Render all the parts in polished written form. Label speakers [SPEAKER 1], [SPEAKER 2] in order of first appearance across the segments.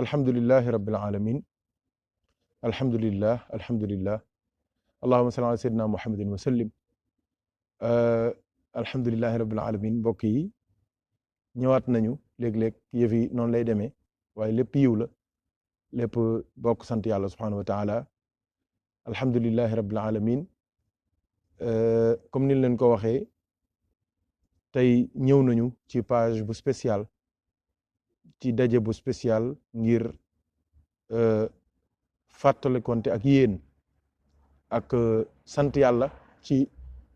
[SPEAKER 1] alhamdulillahi rabbil alamin alhamdulillah allahumma salli ala sayyidina muhammadin wa sallim. Alhamdulillahi rabbil alamin mbokk yi ñëwaat nañu léeg-léeg yëf yi noonu lay demee waaye lépp yiw la lépp bokk sant yàlla subhanahu wa taala alhamdulillahi rabbil alamin. Comme ni leen ko waxee tey ñëw nañu ci page bu spécial ci daje bu spécial ngir fàttali konte ak yéen ak sant yàlla ci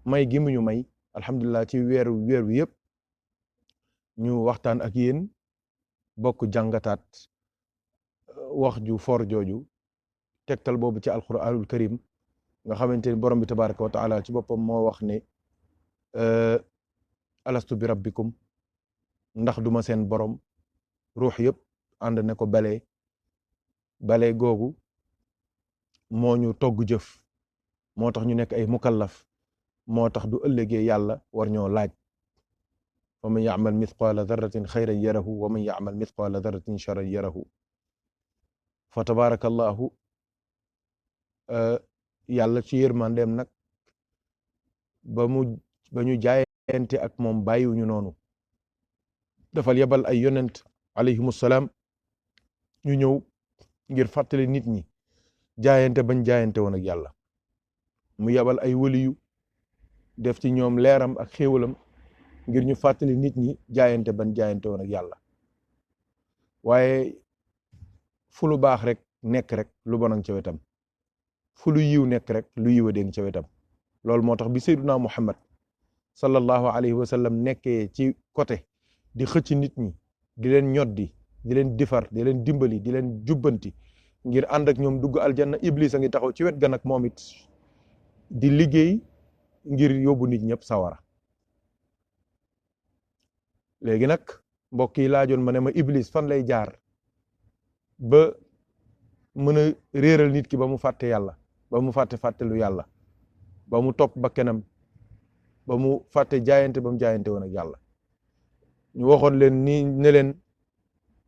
[SPEAKER 1] may gi mu ñu may alhamdulilah ci weer wi yëpp ñu waxtaan ak yéen bokk jàngataat wax ju for jooju tegtal boobu ci alquranul karim nga xamante ni borom bi tabaraka wa taala ci boppam moo wax ne alastu bi rabbikum ndax duma seen borom ruux yëpp ànd ne ko bale googu moo ñu togg jëf moo tax ñu nekk ay mukallaf moo tax du ëllëgee yàlla war ñoo laaj wa man ya'mal mithqala dharratin xayran yarahu wa man ya'mal mithqala dharratin sharran yarahu fa tabarakallahu yàlla ci yërmandeem nag ba ñu jaayante ak moom bàyyiwuñu noonu dafal yebal ay yonent alayhimu salaam ñu ñëw ngir fàttali nit ñi jaayante bañ jaayante woon ak yàlla mu yebal ay waliyu def ci ñoom leeram ak xéewalam ngir ñu fàttali nit ñi jaayante bañ jaayante woon ak yàlla waaye fu lu baax rek nekk rek lu bon a ngi ca wetam fu lu yiw nekk rek lu yiw a dee ngi ca wetam loolu moo tax bi sayyiduna Muhammad sallallahu alayhi wa sallam nekkee ci côté di xëcc nit ñi di leen ñoddi di leen difar di leen dimbali di leen jubbanti ngir ànd ak ñoom dugg aljanna iblis a ngi taxaw ci wet ga nag moom it di liggéey ngir yóbbu nit ñëpp sawara léegi nag mbokk yi laajoon ma ne ma iblis fan lay jaar ba mën a réeral nit ki ba mu fàtte yàlla ba mu fàttelu yàlla ba mu topp ba kenam ba mu fàtte jaayante ba mu jaayante woon ak yàlla ñu waxoon leen ni ne leen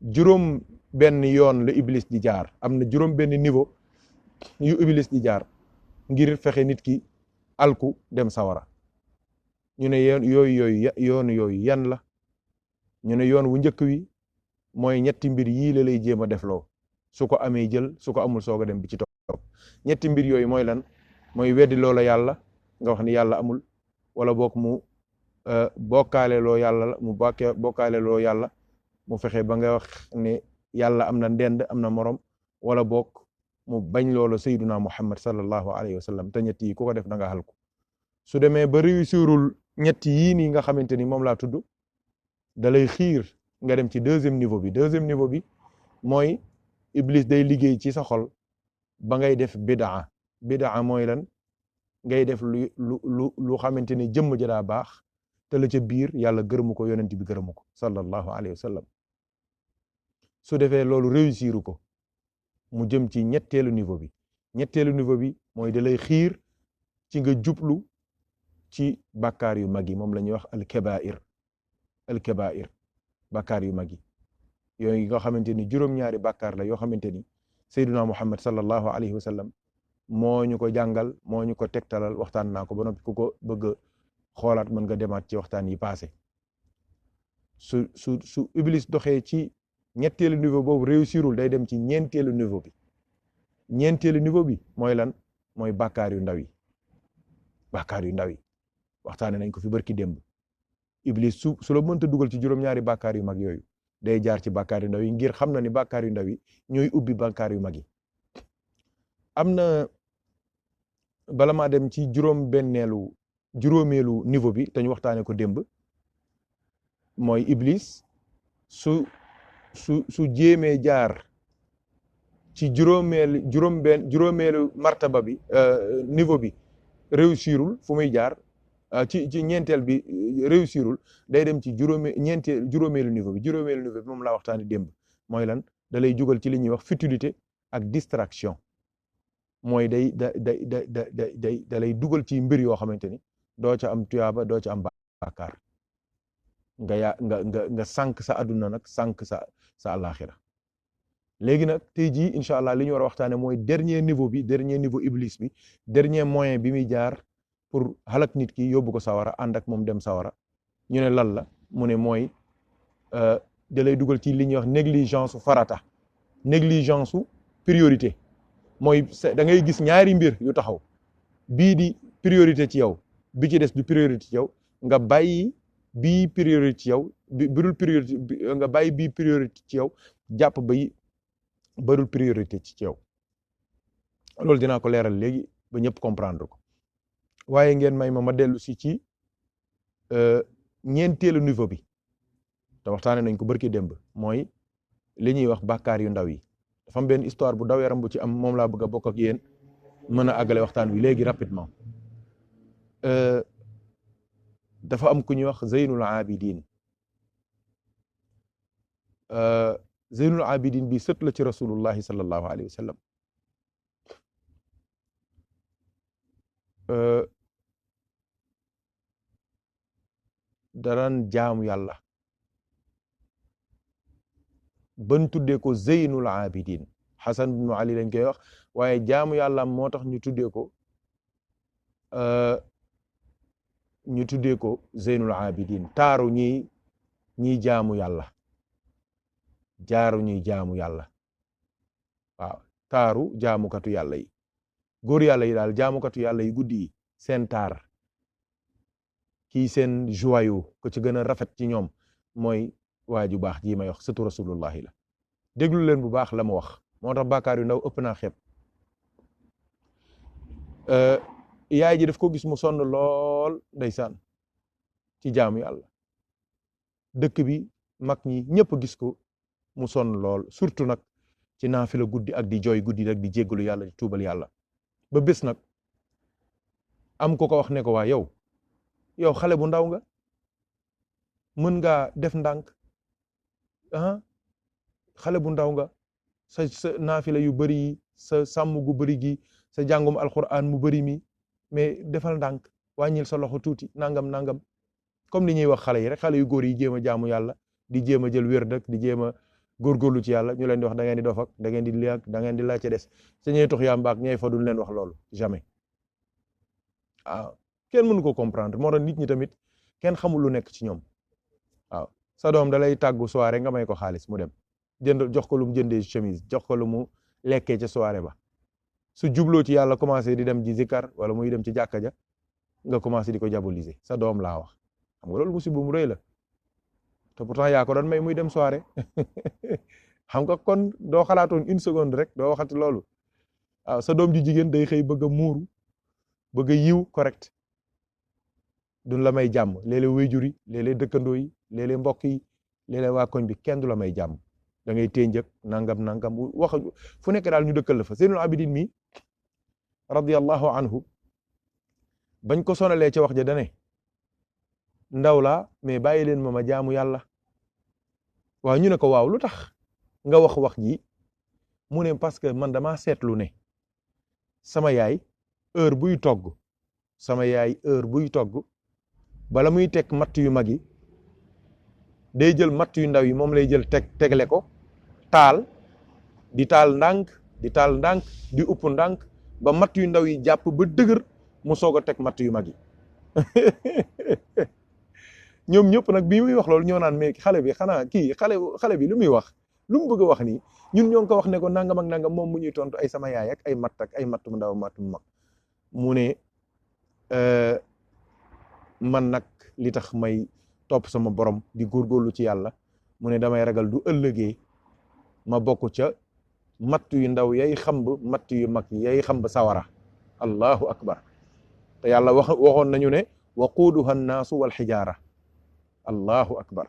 [SPEAKER 1] juróom benn yoon la iblis di jaar am na juróom benn niveau yu iblis di jaar ngir fexe nit ki alku dem sawara ñu ne yoon yooyu yan la ñu ne yoon wu njëkk wi mooy ñetti mbir yii la lay jéem a defloo su ko amee jël su ko amul soog a dem bi ci topp ñetti mbir yooyu mooy lan mooy weddi loola yàlla nga wax ni yàlla amul wala boog mu bokkaale loo yàlla mu bokkaale loo yàlla mu fexe ba nga wax ne yàlla am na ndend am na morom wala boog mu bañ loolu sayyiduna Muhammad sallallahu alayhi wa sallam te ñett yi ku ko def da nga xalku su demee ba réussirul ñett yii nii nga xamante ni moom laa tudd da lay xiir nga dem ci deuxième niveau bi mooy iblis day liggéey ci sa xol ba ngay def bidaa mooy lan ngay def lu xamante ni jëmm ja daa baax te la ca biir yàlla gërëmu ko yonent bi gërëmu ko sallallahu alayhi wa sallam su defee loolu réussiru ko mu jëm ci ñetteelu niveau bi mooy da lay xiir ci nga jublu ci bàkkaar yu mag yi moom la ñuy wax alkabair bàkkaar yu mag yi yooyu nga xamante ni juróom-ñaari bàkkaar la yoo xamante ni sayyiduna Muhammad sallallahu alayhi wa sallam moo ñu ko jàngal moo ñu ko tegtalal waxtaan naa ko ba noppi ku ko bëgg a xoolaat mën nga demaat ci waxtaan yi passé su iblis doxee ci ñetteelu niveau boobu réussirul day dem ci ñeenteelu niveau bi mooy lan mooy bàkkaar yu ndaw yi waxtaane nañ ko fi barki démb iblis su la mënta dugal ci juróom-ñaari bàkkaar yu mag yooyu day jaar ci bàkkaar yu ndaw yi ngir xam na ni bàkkaar yu ndaw yi ñooy ubbi bàkkaar yu mag yi am na bala maa dem ci juróomeelu niveau bi te ñu waxtaane ko démb mooy iblis su jéemee jaar ci juróomeelu martaba bi niveau bi réussirul fu muy jaar ci ñeenteel bi réussirul day dem ci juróomeelu niveau bi moom laa waxtaane démb mooy lan da lay jugal ci li ñuy wax futilité ak distraction mooy da lay dugal ci mbir yoo xamante ni doo ca am tuyaaba doo ca am bàkkaar nga sànq sa àdduna nag sànq sa àllaaxira léegi nag tey jii incha allah li ñu war a waxtaane mooy dernier niveau iblis bi dernier moyen bi muy jaar pour xalak nit ki yóbbu ko sawara ànd ak moom dem sawara ñu ne lan la mu ne mooy da lay dugal ci li ñuy wax négligence su farata négligence su priorité mooy da ngay gis ñaari mbir yu taxaw bii di priorité ci yow bi ci des du priorité ci yow nga bàyyi bii priorité ci yow birul priorité nga bàyyi bii priorité ci yow jàpp bay barul priorité ci yow loolu dinaa ko leeral léegi ba ñëpp comprendre ko waaye ngeen may ma dellu si ci ñeenteelu niveau bi te waxtaane nañ ko barki démb mooy li ñuy wax bàkkaar yu ndaw yi dafa am benn histoire bu daw yaram bu ci am moom laa bëgg a bokk ak yéen mën a àggale waxtaan wi léegi rapidement dafa am ku ñuy wax Zeynul Abidin Zeynul Abidin bi sët la ci rasulullahi sallallahu alayhi wa sallam daraan jaamu yàlla ban tuddee ko Zeynul Abidin Xasan ibnu Ali lañ koy wax waaye jaamu yàlla moo tax ñu tuddee ko Zeynul Abidin taaru ñiy jaamu yàlla ñuy jaamu yàlla waaw taaru jaamukatu yàlla yi góor yàlla yi daal jaamukatu yàlla yi guddi yi seen taar kii seen joyau ko ci gën a rafet ci ñoom mooy waa ju baax ji may wax sëtu rasulullahi la déglu leen bu baax la ma wax moo tax bàkkaar yu ndaw ëpp naa xeeb yaay ji daf ko gis mu sonn lool ndeysaan ci jaamu yàlla dëkk bi mag ñi ñëpp gis ko mu sonn lool surtout nag ci naafila guddi ak di jooy guddi ak di jéggalu yàlla di tuubal yàlla ba bés nag am ko wax ne ko waa yow xale bu ndaw nga mën ngaa def ndànk xale bu ndaw nga sa naafila yu bari yi sa sàmm gu bari gi sa jàngum alquran mu bari mi mais defal ndànk wàññil sa loxo tuuti nangam comme li ñuy wax xale yi rek xale yu góor yi jéem a jaamu yàlla di jéem a jël wér dëkk di jéem a góorgóorlu ci yàlla ñu leen di wax da ngeen di dof ak da ngeen di lii ak da ngeen di laaj ca des sa ñey tox yàmbaak ñey fa duñ leen wax loolu jamais waaw kenn mënu ko comprendre moo tax nit ñi tamit kenn xamul lu nekk ci ñoom waaw sa doom da lay tàggu soirée nga may ko xaalis mu dem jox ko lu mu jëndee chemise jox ko lu mu lekkee ca soirée ba su jubloo ci yàlla commencé di dem ji zikar wala muy dem ci jàkka ja nga commencé di ko diaboliser sa doom laa wax xam nga loolu musiba mu rëy la te pourtant yaa ko doon may muy dem soirée xam nga kon doo xalaatoon une seconde rek doo waxati loolu waaw sa doom ji jigéen day xëy bëgg a muuru bëgg a yiw correct duñ la may jàmm léeg-léeg wéyjur yi léeg-léeg dëkkandoo yi léeg-léeg mbokk yi léeg-léeg waa koñ bi kenn du la may jàmm da ngay téenjëk nangam wax fu nekk daal ñu dëkkal la fa Zeynul Abidin mi radiyallahu anhu bañ ko sonalee ca wax ja dane ndaw laa mais bàyyi leen ma jaamu yàlla waaw ñu ne ko waaw lu tax nga wax ji mu ne parce que man dama seetlu ne sama yaay heure buy togg bala muy teg matt yu mag yi day jël matt yu ndaw yi moom lay jël tegle ko taal ndànk di upp ndànk ba matt yu ndaw yi jàpp ba dëgër mu soog a teg matt yu mag yi ñoom ñëpp nag bii muy wax loolu ñoo naan mais xale bi xanaa xale bi lu muy wax lu mu bëgg a wax nii ñun ñoo ngi ko wax ne ko nangam ak nangam moom mu ñuy tontu ay sama yaay ak ay matt mu ndaw matt mu mag mu ne man nag li tax may topp sama borom di góorgóorlu ci yàlla mu ne damay ragal du ëllëgee ma bokk ca matt yu ndaw yay xamb matt yu mag yay xamb sawara allahu akbar te yàlla waxoon nañu ne waquuduha annaasu wal xijaara allahu akbar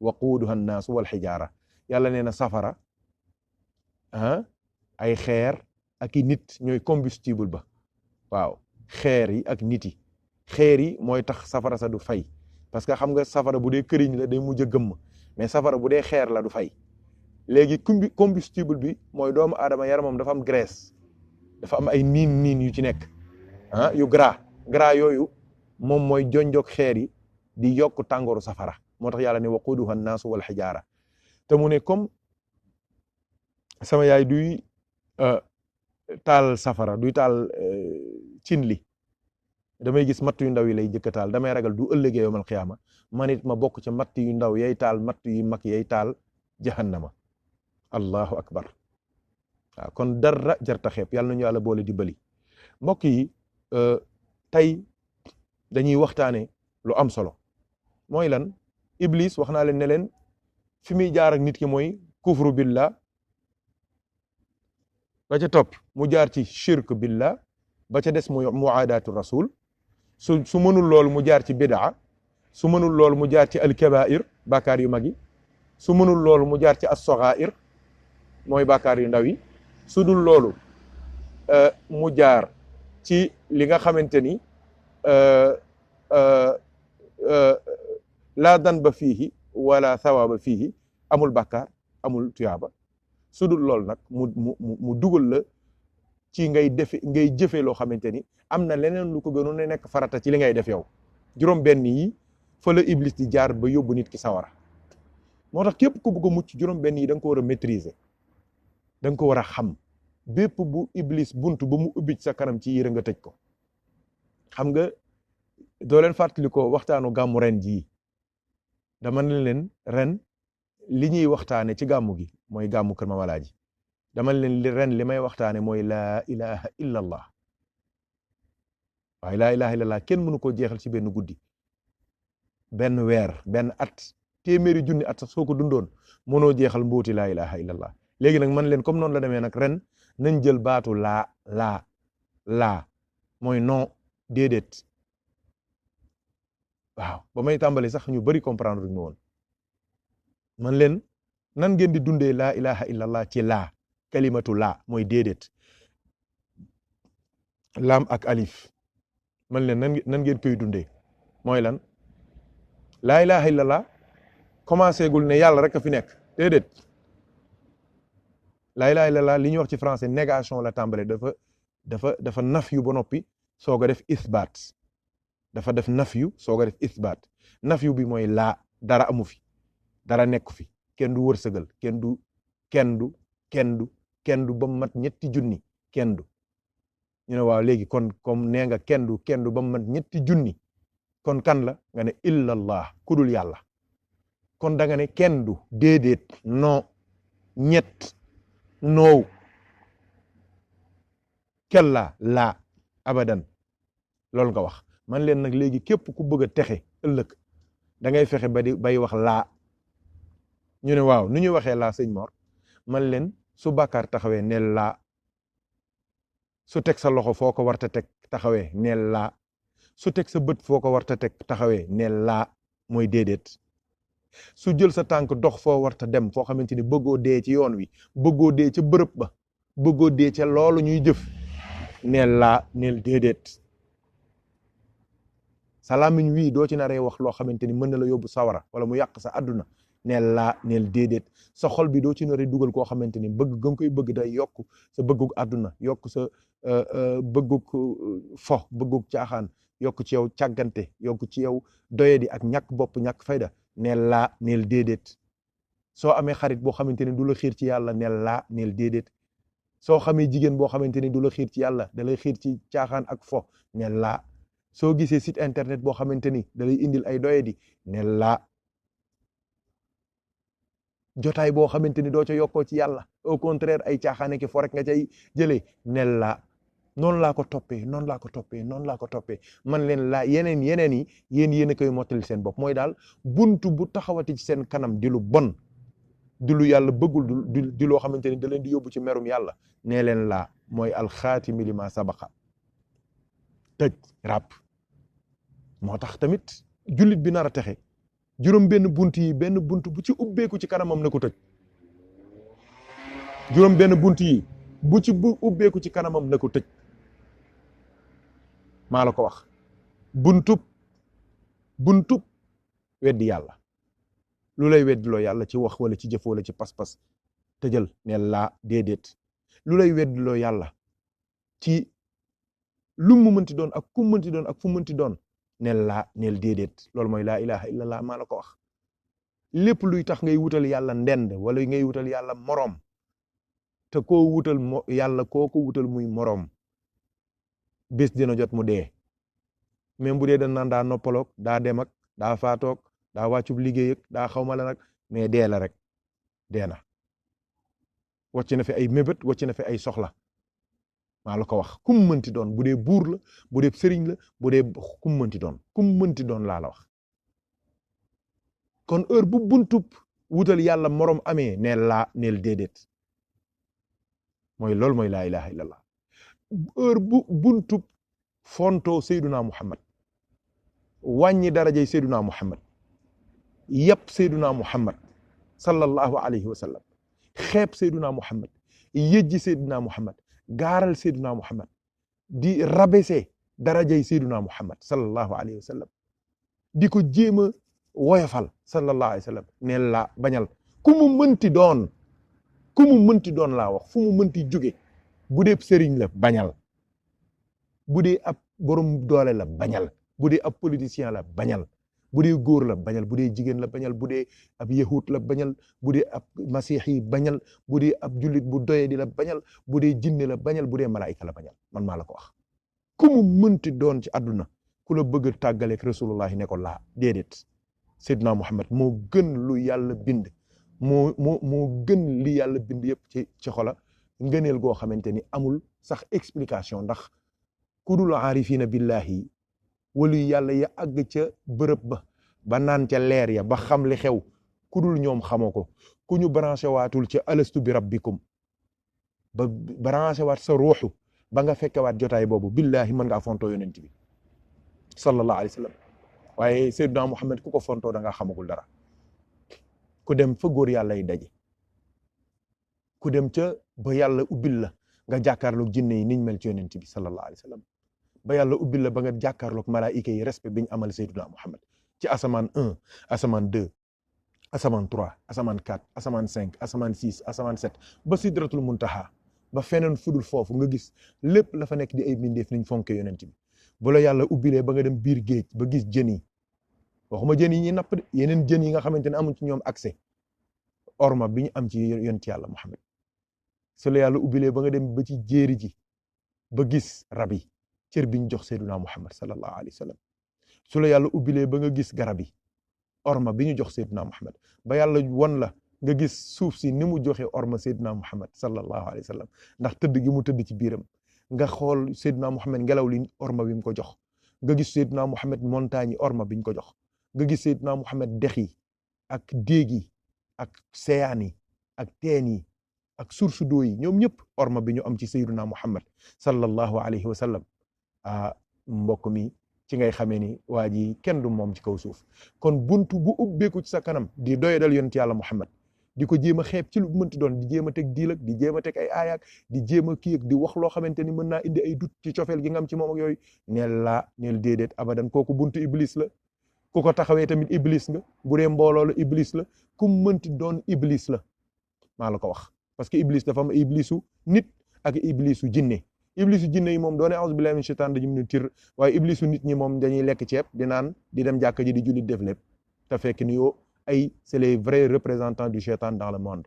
[SPEAKER 1] waquuduha annaasu wal xijaara yàlla nee na safara ay xeer ak i nit ñooy combustible ba waaw xeer yi ak nit yi xeer yi mooy tax safara sa du fay parce que xam nga safara bu dee këriñ la day mujj a gëmm mais safara bu dee xeer la du fay léegi combustible bi mooy doomu aadama yaramam dafa am graisse dafa am ay niin yu ci nekk yu gras yooyu moom mooy jonjog xeer yi di yokk tàngooru safara moo tax yàlla ne waquuduha annaasu wal xijaara te mu ne comme sama yaay duy taal safara duy taal cin li damay gis matt yu ndaw yi lay jëkka taal damay ragal du ëllëgee yowmal xiyaama man it ma bokk ca matt yu ndaw yay taal matt yu mag yay taal jahannama allahu akbar waaw kon dara jarta xeeb yàlla nañu yàlla boole di bëli mbokk yi tey dañuy waxtaane lu am solo mooy lan iblis wax naa leen ne leen fi muy jaar ak nit ki mooy kufru billah ba ca topp mu jaar ci shirk billah ba ca des muy muaadaatu rasul su mënul loolu mu jaar ci bidaa su mënul loolu mu jaar ci alkabair bàkkaar yu mag yi su mënul loolu mu jaar ci as-saghair mooy bàkkaar yu ndaw yi su dul loolu mu jaar ci li nga xamante ni laa danba fiihi wala thawaaba fiihi amul bàkkaar amul tuyaaba su dul loolu nag mu dugal la ci ngay jëfe loo xamante ni am na leneen lu ko gënoon a nekk farata ci li ngay def yow juróom benn yi fa la iblis di jaar ba yóbbu nit ki sawara moo tax képp ku bëgg a mucc juróom benn yi da nga ko war a maîtriser da nga ko war a xam bépp bu iblis buntu ba mu ubbi ci sa kanam ci yére nga tëj ko xam nga doo leen fàttali ko waxtaanu gàmmu ren jii dama ne leen ren li ñuy waxtaane ci gàmmu gi mooy gàmmu Kër Mame Alaaji dama leen ren li may waxtaane mooy laa ilaha illa allah waaye laa ilaha illa allah kenn mënu koo jeexal ci benn guddi benn weer benn at téeméeri junni at sax soo ko dundoon mënoo jeexal mbooti laa ilaha illa allah léegi nag man leen comme noonu la demee nag ren nañ jël baatu laa mooy non déedéet waaw ba may tàmbali sax ñu bari comprendre ñu woon man leen nan ngeen di dundee laa ilaha illallah ci laa kalimatu laa mooy déedéet laam ak alif man leen nan ngeen koy dundee mooy lan laa ilaha illallah commencé gul ne yàlla rek a fi nekk déedéet laa ilaha illallah li ñuy wax ci français négation la tàmbale dafa naf yu ba noppi soog a def isbaat dafa def naf yu soog a def isbaat naf yu bi mooy laa dara amu fi dara nekku fi kenn du wërsëgal kenn du ba mu mat ñetti junni kenn du ñu ne waaw léegi kon comme nee nga kenn du ba mu mat ñetti junni kon kan la nga ne illallah kudul yàlla kon da nga ne kenn du déedéet non ñett noow kella laa abadan loolu nga wax man leen nag léegi képp ku bëgg a texe ëllëg da ngay fexe bay wax laa ñu ne waaw nu ñuy waxee laa sëñ Mor man leen su bàkkaar taxawee neel laa su teg sa loxo foo ko warta teg taxawee neel laa su teg sa bët foo ko warta teg taxawee neel laa mooy déedéet su jël sa tànk dox foo warta dem foo xamante ni bëggoo dee ci yoon wi bëggoo dee ca bërëb ba bëggoo dee ca loolu ñuy jëf neel laa neel déedéet sa làmmiñ wii doo ci naree wax loo xamante ni mën na la yóbbu sawara wala mu yàq sa àdduna neel laa neel déedéet sa xol bi doo ci naree dugal koo xamante ni bëgg nga koy bëgg day yokk sa bëggug àdduna yokk sa bëggug fo bëggug caaxaan yokk ci yow càggante yokk ci yow doyadi ak ñàkk bopp ñàkk fayda neel laa neel déedéet soo amee xarit boo xamante ni du la xiir ci yàlla neel laa neel déedéet soo xamee jigéen boo xamante ni du la xiir ci yàlla da lay xiir ci caaxaan ak fo neel laa soo gisee site internet boo xamante ni da lay indil ay doyadi neel laa jotaay boo xamante ni doo ca yokkoo ci yàlla au contraire ay caaxaane ki fo rek nga cay jëlee neel laa noonu laa ko toppee man leen laa yeneen yi yéen a koy mottali seen bopp mooy daal buntu bu taxawati ci seen kanam di lu bon di lu yàlla bëggul di loo xamante ni da leen di yóbbu ci merum yàlla nee leen laa mooy alxaatimi li ma sabaqa tëj ràpp moo tax tamit jullit bi nar a texe juróom benn bunt yi benn bunt bu ci ubbeeku ci kanamam na ko tëj juróom benn bunt yi bu ubbeeku ci kanamam na ko tëj maa la ko wax buntub weddi yàlla lu lay weddiloo yàlla ci wax wala ci jëf wala ci pas-pas tëjal neel laa déedéet lu lay weddiloo yàlla ci lu mu mënti doon ak ku mënti doon ak fu mënti doon neel laa neel déedéet loolu mooy laa ilaha illallah maa la ko wax lépp luy tax ngay wutal yàlla ndend wala ngay wutal yàlla moroom te koo wutal yàlla koo ko wutal muy moroom bés dina jot mu dee même bu dee dañ naan daa noppaloog daa dem ak daa faatoog daa wàccub liggéey ak daa xawma la nag mais dee la rek dee na wàcc na fi ay mébét wàcc na fi ay soxla maa la ko wax kum mënti doon bu dee buur la bu dee sëriñ la bu dee kum mënti doon laa la wax kon heure bu buntub wutal yàlla moroom amee neel déedéet mooy loolu mooy laa ilaha illallah heure bu buntub fontoo Seyduna Muhammad wàññi darajay Seyduna Muhammad yëpp Seyduna Muhammad sallallahu alayhi wa sallam xeeb Seyduna Muhammad yëjji Seyduna Muhammad gaaral Seyduna Muhammad di rabaisser darajay Seyduna Muhammad sallallahu alayhi wa sallam di ko jéem a woyofal sallallahu alayhi wa sallam ne la bañal ku mu mënti doon laa wax fu mu mënti jóge bu dee sëriñ la bañal bu dee ab borom doole la bañal bu dee ab politicien la bañal bu dee góor la bañal bu dee jigéen la bañal bu dee ab yahut la bañal bu dee ab masiix yi bañal bu dee ab jullit bu doye di la bañal bu dee jinne la bañal bu dee malaayika la bañal man maa la ko wax ku mu mënti doon ci àdduna ku la bëgg a tàggaleeg rasulullahi ne ko laa déedéet Seydina Muhammad moo gën lu yàlla bind moo gën li yàlla bind yëpp ci xola ngëneel goo xamante ni amul sax explication ndax ku dul aarifina billahi walu yàlla ya àgg ca bërëb ba naan ca leer ya ba xam li xew ku dul ñoom xamoo ko ku ñu branché waatul ca alastu bi rabbikum ba branché waat sa ruuxu ba nga fekkewaat jotaay boobu billahi mën ngaa fontoo yonent bi sallallahu alayhi wa sallam waaye Seydina Muhammad ku ko fontoo da ngaa xamagul dara ku dem fa góor yàlla yi daje ku dem ca ba yàlla ubbil la nga jàkkaarloog jinne yi niñ mel ci yonent bi sallallahu alayhi wa sallam ba yàlla ubbil la ba nga jàkkaarloog malaayika yi respect bi ñu amal Seydina Muhammad ci asamaan 1 asamaan 2 asamaan 3 asamaan 4 asamaan 5 asamaan 6 asamaan 7 ba sidratul muntaha ba feneen fudul foofu nga gis lépp la fa nekk di ay mbindeef niñ fonke yonent bi bu la yàlla ubbilee ba nga dem biir géej ba gis jën yi waxuma jën yi ñuy napp de yeneen jën yi nga xamante ne amuñ ci ñoom accès orma bi ñu am ci yonent yàlla Muhammad su la yàlla ubbilee ba nga dem ba ci jéeri ji ba gis rab yi cër bi ñu jox Seydina Muhammad sallallahu alayhi wa sallam su la yàlla ubbilee ba nga gis garab yi orma bi ñu jox Seydina Muhammad ba yàlla won la nga gis suuf si ni mu joxe orma Seydina Muhammad sallallahu alayhi wa sallam ndax tëdd gi mu tëdd ci biiram nga xool Seydina Muhammad ngelaw li orma bi mu ko jox nga gis Seydina Muhammad montagne yi orma bi ñu ko jox nga gis Seydina Muhammad dex yi ak déeg yi ak seyaan yi ak teen yi ak source d'eau yi ñoom ñëpp orma bi ñu am ci Seydina Muhammad sallallahu alayhi wa sallam mbokk mi ci ngay xamee ni waa ji kenn du moom ci kaw suuf kon buntu bu ubbeeku ci sa kanam di doyadal yonent yàlla Muhammad di ko jéem a xeeb ci lu mënti doon di jéem a teg diil ak di jéem a teg ay aayaak di jéem a kii ak di wax loo xamante ni mën naa indi ay dut ci cofeel gi nga am ci moom ak yooyu neel déedéet abadan kooku buntu iblis la ku ko taxawee tamit iblis nga bu dee mbooloo la iblis la ku mënti doon iblis la maa la ko wax parce que iblis dafa am iblisu nit ak iblisu jinne iblisu jinne yi moom doone a'uuzu billahi min shaytaan rajim ni tir waaye iblisu nit ñi moom dañuy lekk ceeb di naan di dem jàkka ji di jullit def lépp te fekk ni yoo c'est les vrais représentants du shaytan dans le monde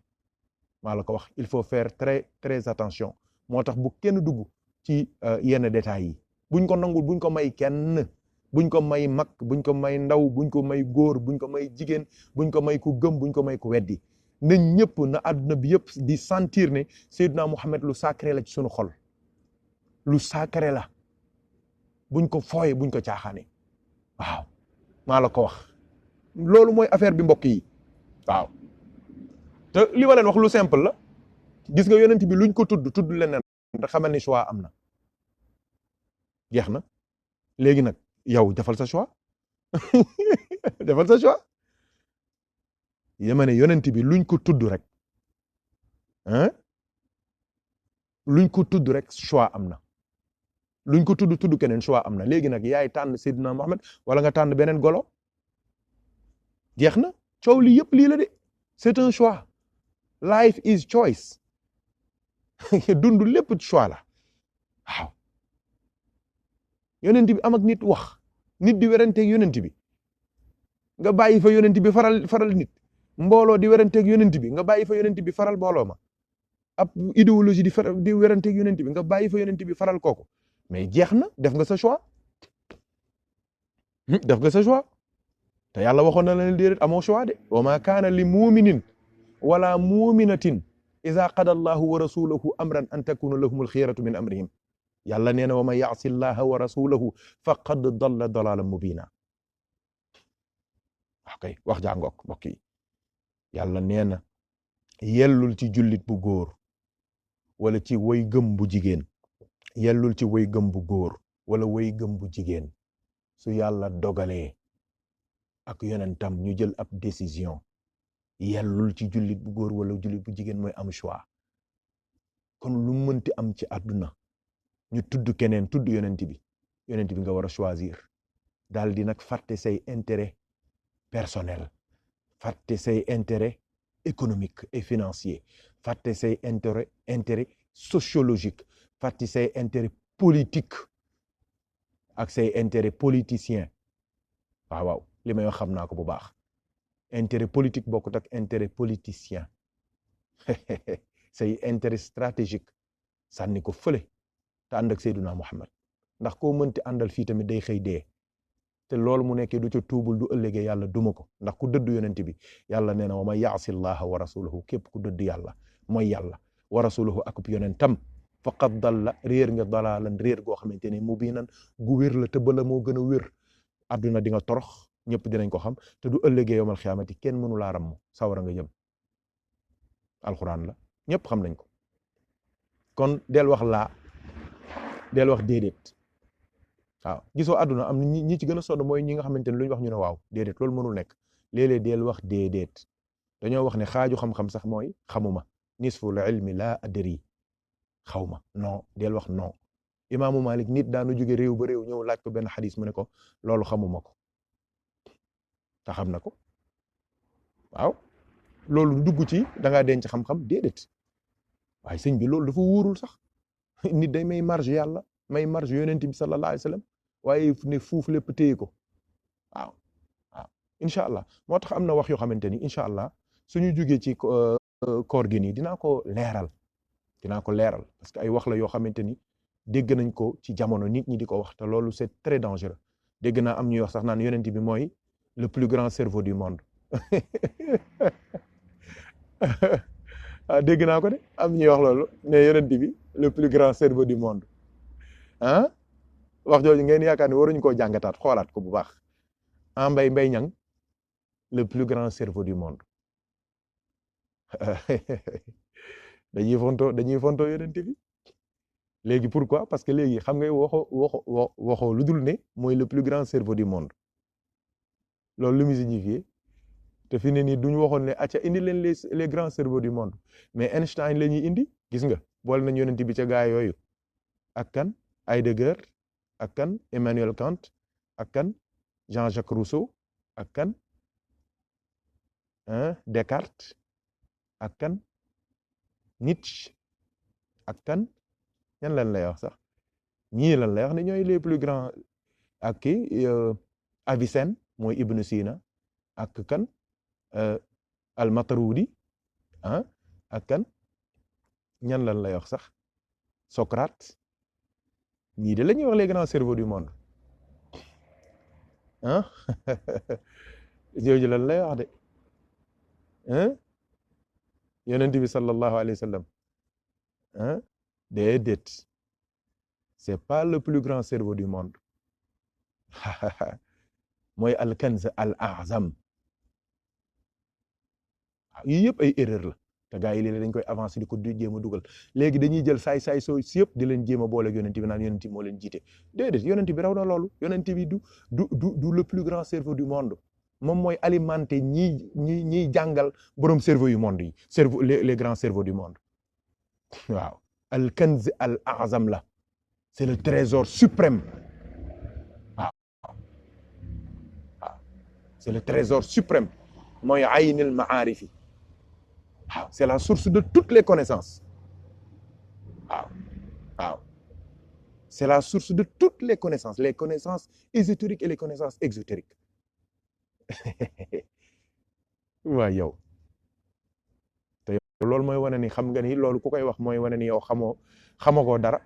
[SPEAKER 1] maa la ko wax il faut faire très très attention moo tax bu kenn dugg ci yenn détails yi buñ ko nangul buñ ko may kenn buñ ko may mag buñ ko may ndaw buñ ko may góor buñ ko may jigéen buñ ko may ku gëm buñ ko may ku weddi na ñëpp na àdduna bi yëpp di sentir ne Seydina Muhammad lu sacré la ci sunu xol lu sacré la buñ ko fooye buñ ko caaxaane waaw maa la ko wax loolu mooy affaire bi mbokk yi waaw te li ma leen wax lu simple la gis nga yonent bi luñ ko tudd leneen te xamal ni choix am na jeex na léegi nag yow defal sa choix defal sa choix yama ne yonent bi luñ ko tudd rek luñ ko tudd rek choix am na luñ ko tudd keneen choix am na léegi nag yaay tànn Seydina Muhammad wala nga tànn beneen golo jeex na coow li yëpp lii la de c'est un choix life is choice dund lépp choix la waaw yonent bi am ak nit wax nit di weranteeg yonent bi nga bàyyi fa yonent bi faral nit mbooloo di weranteeg yonent bi nga bàyyi fa yonent bi faral mbooloo ma ab idéologie di werante yonent bi nga bàyyi fa yonent bi faral kooku mais jeex na def nga sa choix def nga sa choix te yàlla waxoon na la déedéet amoo choix de wa ma kaana li muminin wala muminatin ida qada allahu wa rasuluhu amran an takuna lahum alxiyaratu min amrihim yàlla nee na wa man yaasi llaha wa rasulahu faqad dalla dalalan mubina ok wax jàngook mbokk yi yàlla nee na yellul ci jullit bu góor wala ci way gëm bu jigéen yellul ci way gëm bu góor wala way gëm bu jigéen su yàlla dogalee ak yonentam ñu jël ab décision yellul ci jullit bu góor wala jullit bu jigéen mooy am choix kon lu mënti am ci àdduna ñu tudd keneen tudd yonent bi nga war a choisir daal di nag fàtte say intérêt personnel fàtte say intérêt économique et financier fàtte say intérêt sociologique fàtte say intérêt politique ak say intérêt politicien waaw li may wax xam naa ko bu baax intérêt politique bokkut ak intérêt politicien say intérêt stratégique sànni ko fële te ànd ak Seyduna Muhammad ndax koo mënti àndal fii tamit day xëy dee te loolu mu nekkee du ca tuubul du ëllëgee yàlla duma ko ndax ku dëdd yonent bi yàlla nee na wa man yaasi llaha wa rasulahu képp ku dëdd yàlla mooy yàlla wa rasulahu akub yonentam faqad dalla réer nga dalaalan réer goo xamante ne mubiinan gu wér la te bala moo gën a wér àdduna di nga torox ñëpp dinañ ko xam te du ëllëgee yowmal xiyaamati kenn mënu laa ram sawara nga jëm alxuraan la ñëpp xam nañ ko kon del wax laa del wax déedéet waaw gisoo àdduna am ñi ci gën a sonn mooy ñi nga xamante ne lu ñu wax ñu ne waaw déedéet loolu mënul nekk léeg-léeg del wax déedéet dañoo wax ne xaaju xam-xam sax mooy xamuma nisful ilmi laa adri xawma non del wax non imaamu Malik nit daanu jóge réew ba réew ñëw laaj ko benn xadis mu ne ko loolu xamuma ko te xam na ko waaw loolu dugg ci da ngaa denc xam-xam déedéet waaye sëñ bi loolu dafa wóorul sax nit day may marge yàlla may marge yonent bi sallallahu alayhi wa sallam waaye ne fuuf lépp téye ko waaw incha allah moo tax am na wax yoo xamante ni incha allah suñu jugee ci koor gi nii dinaa ko leeral parce que ay wax la yoo xamante ni dégg nañ ko ci jamono nit ñi di ko wax te loolu c'est très dangereux dégg naa am ñuy wax sax naan yonent bi mooy le plus grand cerveau du monde dégg naa ko de am ñuy wax loolu ne yonent bi le plus grand cerveau du monde wax jooju ngeen yaakaar ne waruñu koo jàngataat xoolaat ko bu baax Mbaye Niang le plus grand cerveau du monde dañuy fonto yonent bi léegi pourquoi parce que léegi xam nga waxoo lu dul ne mooy le plus grand cerveau du monde loolu lu mu signifié te fi ne nii duñu waxoon ne acca indi leen les grands cerveaux du monde mais Einstein la ñuy indi gis nga boole nañ yonent bi ca gaa yooyu ak kan Heidegger ak kan Emmanuel Kant ak kan Jean-Jacques Rousseau ak kan Descartes ak kan Nietzsche ak kan ñan lan lay wax sax ñii lan lay wax ne ñooy les plus grands ak kii Avicenne mooy Ibn Sina ak kan al-Maturidi ak kan ñan lan lay wax sax Socrate ñii de la ñuy wax les grands cerveaux du monde jooju lan lay wax de yonent bi sallallahu alayhi wa sallam déedéet c'est pas le plus grand cerveau du monde mooy al-Kanz al-A'zam yii yëpp ay erreur la te gars yi léeg-léeg dañ koy avancer di ko jéem a dugal léegi dañuy jël saay soo si yëpp di leen jéem a boole ak yonent bi naan yonent bi moo leen jiite déedéet yonent bi raw na loolu yonent bi du le plus grand cerveau du monde moom mooy alimenter ñiy jàngal borom cerveau yu monde yi cerveau les grands cerveaux du monde waaw al-Kanz al-A'zam la c'est le trésor suprême waaw c'est le trésor suprême mooy aynil ma'arifi waaw c'est la source de toutes les connaissances waaw c'est la source de toutes les connaissances ésotériques et les connaissances exotériques waaw yow loolu mooy wane ni xam nga ni loolu ku koy wax mooy wane ni yow xamagoo dara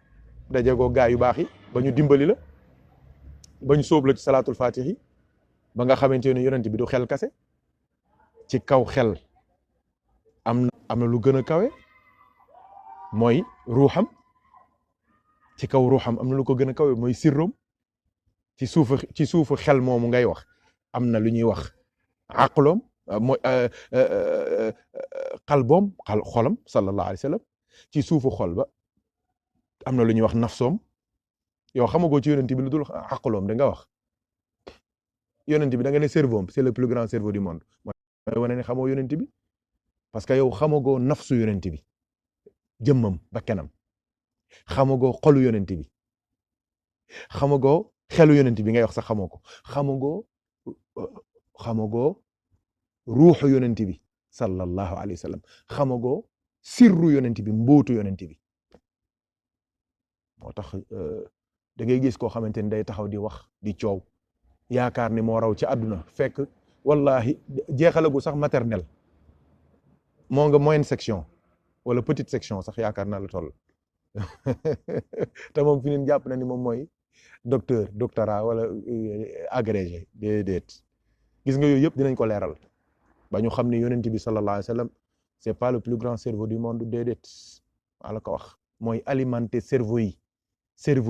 [SPEAKER 1] dajegoo gaa yu baax yi ba ñu dimbali la ba ñu sóob la ci salaatul faatihi ba nga xamante ne yonent bi du xel kase ci kaw xel am na lu gën a kawe mooy ruuxam ci kaw ruuxam am na lu ko gën a kawe mooy sirrom ci suufu xel moomu ngay wax am na lu ñuy wax aqloom mooy xalboom xolam sallallahu alayhi wa sallam ci suufu xol ba am na lu ñuy wax nafsoom yow xamagoo ci yonent bi lu dul aqloom da nga wax yonent bi da nga ne cerveau c'est le plus grand cerveau du monde mooy wane ne xamoo yonent bi parce que yow xamagoo nafsu yonent bi jëmmam ba kenam xamagoo xolu yonent bi xamagoo xelu yonent bi ngay wax sax xamoo ko xamagoo ruuxu yonent bi sallallahu alayhi wa sallam xamagoo sirru yonent bi mbóotu yonent bi moo tax da ngay gis koo xamante ni day taxaw di wax di coow yaakaar ni moo raw ci àdduna fekk wallahi jeexalagu sax maternelle moo nga moyenne section wala petite section sax yaakaar naa la toll te moom fi nin jàpp na ni moom mooy doctorat wala agrégé déedéet gis nga yooyu yëpp dinañ ko leeral ba ñu xam ne yonent bi sallallahu alayhi wa sallam c'est pas le plus grand cerveau du monde déedéet maa la ko wax mooy alimenter cerveau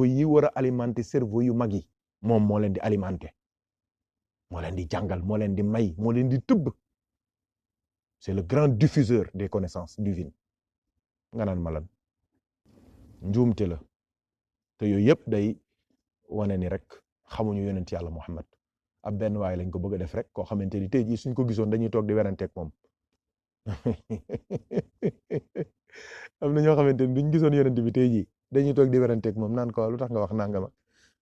[SPEAKER 1] yi war a alimenter cerveau yu mag yi moom moo leen di alimenter moo leen di jàngal moo leen di may moo leen di tëbb c'est le grand diffuseur des connaissances divines nga naan ma lan njuumte la te yooyu yëpp day wane ni rek xamuñu yonent yàlla Muhammad ab benn waay lañ ko bëgg a def rek koo xamante ni tey jii suñ ko gisoon dañuy toog di weranteeg moom am na ñoo xamante ni duñ gisoon yonent bi tey jii dañuy toog di weranteeg moom naan ko lu tax nga wax nangama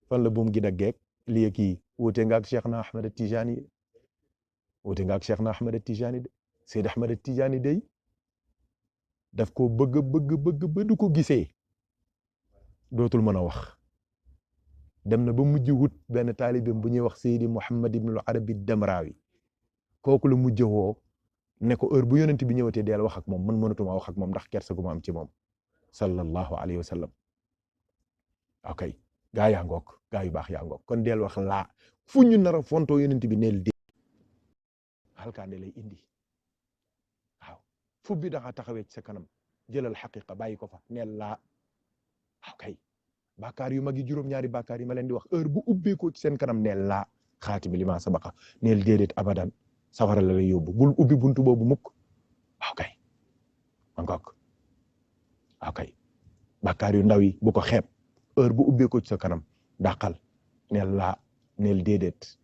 [SPEAKER 1] fan la buum gi daggeeg lii kii wuute nga ak Cheikh na Ahmed Tijani wuute nga ak Cheikh na Ahmed Tijani de Seyd Ahmed Tijani day daf ko bëgg ba du ko gisee dootul mën a wax dem na ba mujj wut benn taalibeem bu ñuy wax Seydi Muhammad ibn al-Arabi Damrawi kooku la mujj woo ne ko heure bu yonent bi ñëwatee deel wax ak moom man mënatuma wax ak moom ndax kersa gu ma am ci moom sallallahu alayhi wa sallam ok gaa yaa ngoog gaa yu baax yaa ngoog kon deel wax laa fu ñu nar a fontoo yonent bi neel dee alkaande lay indi waaw fu bi daxa taxawee ci sa kanam jëlal xaqiqa bàyyi ko fa neel laa ok bàkkaar yu mag yi juróom-ñaari bàkkaar yi ma leen di wax heure bu ubbeekoo ci seen kanam neel laa xaatimi li ma sabaqa neel déedéet abadan safara la lay yóbbu bul ubbi buntu boobu mukk ok ma ngoog ok bàkkaar yu ndaw yi bu ko xeeb heure bu ubbeekoo ci sa kanam dàqal neel laa neel déedéet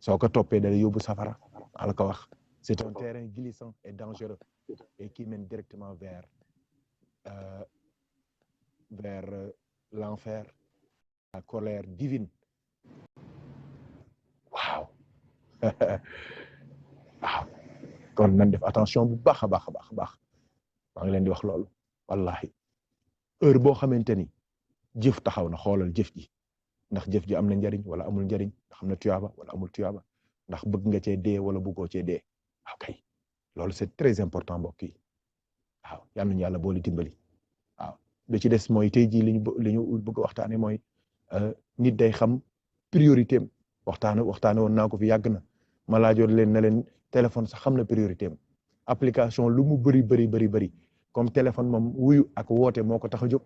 [SPEAKER 1] soo ko toppee da lay yóbbu safara ala ko wax c'est un terrain glissant et dangereux et qui mène directement vers l'enfer, la colère divine. waaw waaw kon nañ def attention bu baax a baax maa ngi leen di wax loolu wallahi heure boo xamante ni jëf taxaw na xoolal jëf ji ndax jëf ji am na njariñ wala amul njariñ ndax am na tuyaaba wala amul tuyaaba ndax bëgg nga cee dee wala bëggoo cee dee ok loolu c'est très important mbokk yi waaw yal nañu yàlla boole dimbali waaw li ci des mooy tey jii li ñu bëgg a waxtaane mooy nit day xam priorité am waxtaane woon naa ko fi yàgg na ma laajoon leen na leen téléphone sax xam na priorité am application lu mu bëri comme téléphone moom wuyu ak woote moo ko tax a jóg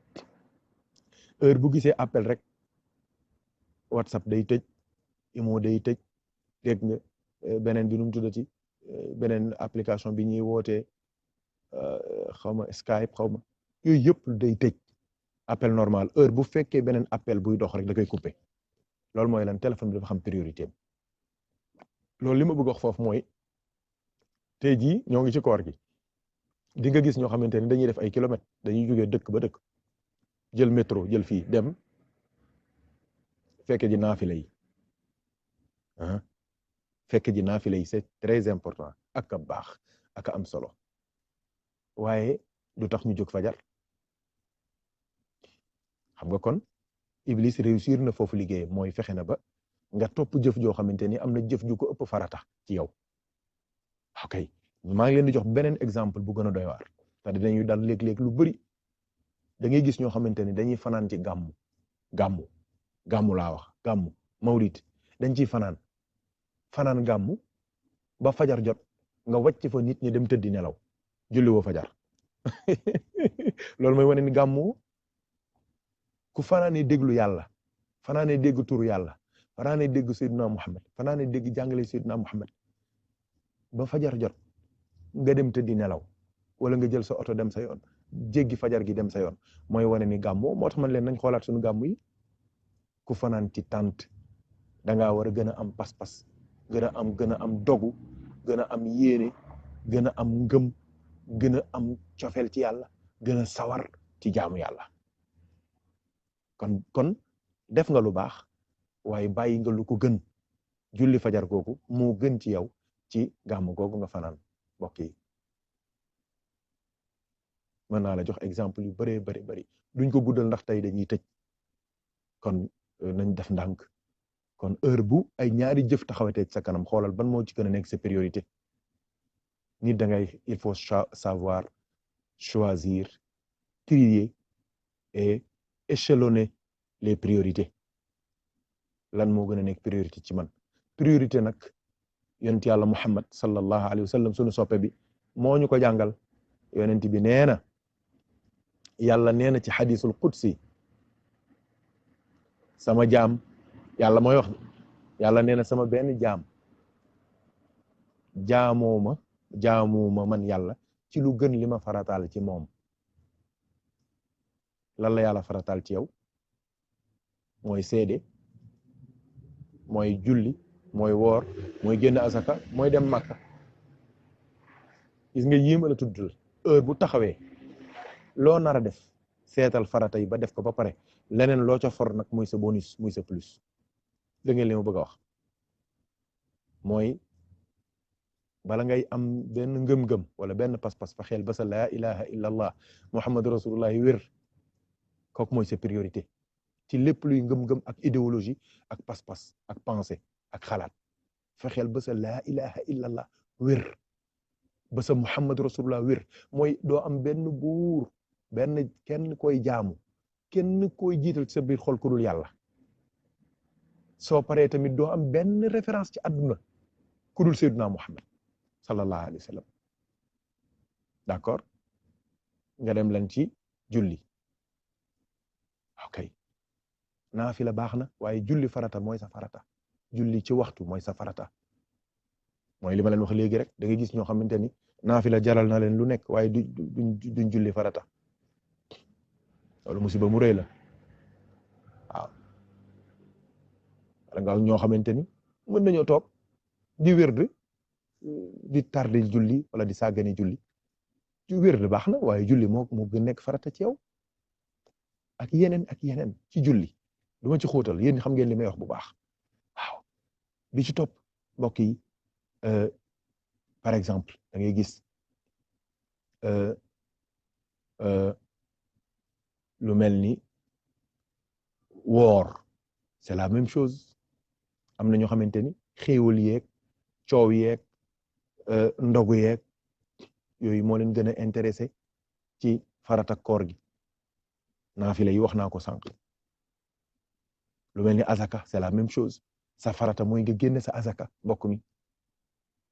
[SPEAKER 1] heure bu gisee appel rek WhatsApp day tëj Imo day tëj dégg nga beneen bi nu mu tuddati beneen application bi ñuy wootee xaw ma Skype xaw ma yooyu yëpp day tëj appel normal heure bu fekkee beneen appel buy dox rek da koy couper loolu mooy lan téléphone bi dafa xam priorité am loolu li ma bëgg wax foofu mooy tey jii ñoo ngi ci koor gi di nga gis ñoo xamante ni dañuy def ay kilomètres dañuy jógee dëkk ba dëkk jël métro jël fii dem fekke ji naafila yi fekke ji naafila yi c'est très important ak a baax ak a am solo waaye du tax ñu jóg fajar xam nga kon Iblis réussir na foofu liggéeyam mooy fexe na ba nga topp jëf joo xamante ni am na jëf ju ko ëpp farata ci yow ok maa ngi leen di jox beneen exemple bu gën a doy waar te dinañu dal léeg-léeg lu bari da ngay gis ñoo xamante ni dañuy fanaan ci gàmmu laa wax gàmmu mawlid dañ ciy fanaan gàmmu ba fajar jot nga wàcc fa nit ñi dem tëddi nelaw julli woo fajar loolu mooy wane ni gàmmu ku fanaanee déglu yàlla fanaanee dégg turu yàlla fanaanee dégg Seydina Muhammad fanaanee dégg jàngale Seydina Muhammad ba fajar jot nga dem tëddi nelaw wala nga jël sa oto dem sa yoon jéggi fajar gi dem sa yoon mooy wane ni gàmmu moo tax man leen nañ xoolaat suñu gàmmu yi ku fanaan ci tànt dangaa war a gën a am pas-pas gën a am dogu gën a am yéene gën a am ngëm gën a am cofeel ci yàlla gën a sawar ci jaamu yàlla kon def nga lu baax waaye bàyyi nga lu ko gën julli fajar googu moo gën ci yow ci gàmm googu nga fanaan mbokk yi mën naa la jox exemple yu bëree bëri duñ ko guddal ndax tey dañuy tëj kon nañ def ndànk kon heure bu ay ñaari jëf taxawatee ci sa kanam xoolal ban moo ci gën a nekk sa priorité nit da ngay il faut savoir choisir trier et échelonner les priorités lan moo gën a nekk priorité ci man priorité nag yonent yàlla Muhammad sallallahu alayhi wa sallam sunu soppe bi moo ñu ko jàngal yonent bi nee na yàlla nee na ci xadisul qudsi sama jaam yàlla mooy wax yàlla nee na sama benn jaam jaamooma man yàlla ci lu gën li ma farataal ci moom lan la yàlla farataal ci yow mooy seede mooy julli mooy woor mooy génn asaka mooy dem Makka gis nga yéema la tuddal heure bu taxawee loo nar a def seetal farata yi ba def ko ba pare leneen loo ca for nag muy sa bonus muy sa plus da ngeen li ma bëgg a wax mooy bala ngay am benn ngëm-ngëm wala benn pas-pas fa xeel ba sa laa ilaha illa allah muhammadu rasulullah yi wér kooku mooy sa priorité ci lépp luy ngëm-ngëm ak idéologie ak pas-pas ak pensée ak xalaat fa xeel ba sa laa ilaha illa allah wér ba sa muhammadu rasulullah wér mooy doo am benn buur benn kenn koy jaamu kenn koy jiital ci sa biir xol ku dul yàlla soo paree tamit doo am benn référence ci àdduna ku dul Seydina Muhammad sallallahu alayhi wa sallam d'accord nga dem lan ci julli ok naafila baax na waaye julli farata mooy sa farata julli ci waxtu mooy sa farata mooy li ma leen wax léegi rek da ngay gis ñoo xamante ni naafila jaral na leen lu nekk waaye duñ julli farata loolu musiba mu rëy la waaw wala nga ñoo xamante ni mën nañoo toog di wérd di tardé julli wala di sàggani julli wérd baax na waaye julli moo gën nekk farata ci yow ak yeneen ci julli du ma ci xóotal yéen xam ngeen li may wax bu baax waaw bi ci topp mbokk yi par exemple da ngay gis lu mel ni woor c'est la même chose am na ñoo xamante ni xéewal yeeg coow yeeg ndogu yeeg yooyu moo leen gën a intéressé ci farata koor gi naafila yi wax naa ko sànq lu mel ni azaka c'est la même chose sa farata mooy nga génne sa azaka mbokk mi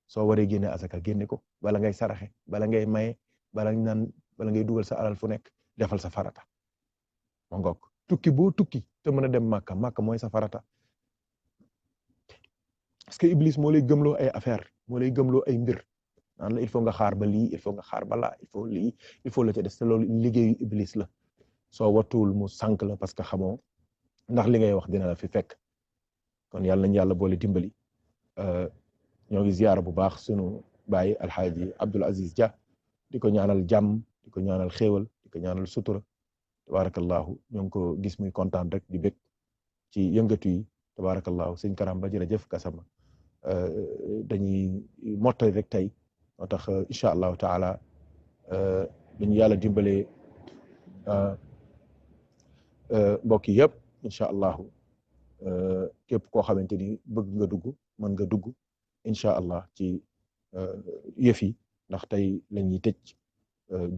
[SPEAKER 1] soo waree génne azaka génne ko bala ngay saraxe bala ngay maye bala ngay dugal sa alal fu nekk defal sa farata ma ngoog tukki boo tukki te mën a dem màkka mooy sa farata parce que Iblis moo lay gëmloo ay affaire moo lay gëmloo ay mbir naan la il faut nga xaar ba lii il faut nga xaar ba laa il faut la ca des te loolu liggéeyu Iblis la soo wattuwul mu sànq la parce que xamoo ndax li ngay wax dina la fi fekk kon yàlla nañ yàlla boole dimbali ñoo ngi ziyaara bu baax sunu baay alxaaji Abdul Aziz Dia di ko ñaanal jàmm di ko ñaanal xéewal di ko ñaanal sutura tabarakallahu ñoo ngi ko gis muy kontaan rek di bég ci yëngatu yi tabarakallahu sëñ Karam ba jërëjëf Kasama dañuy mottali rek tey moo tax incha allahu taala dañu yàlla dimbalee mbokk yi yëpp incha allahu képp koo xamante ni bëgg nga dugg mën nga dugg incha allah ci yëf yi ndax tey la ñuy tëj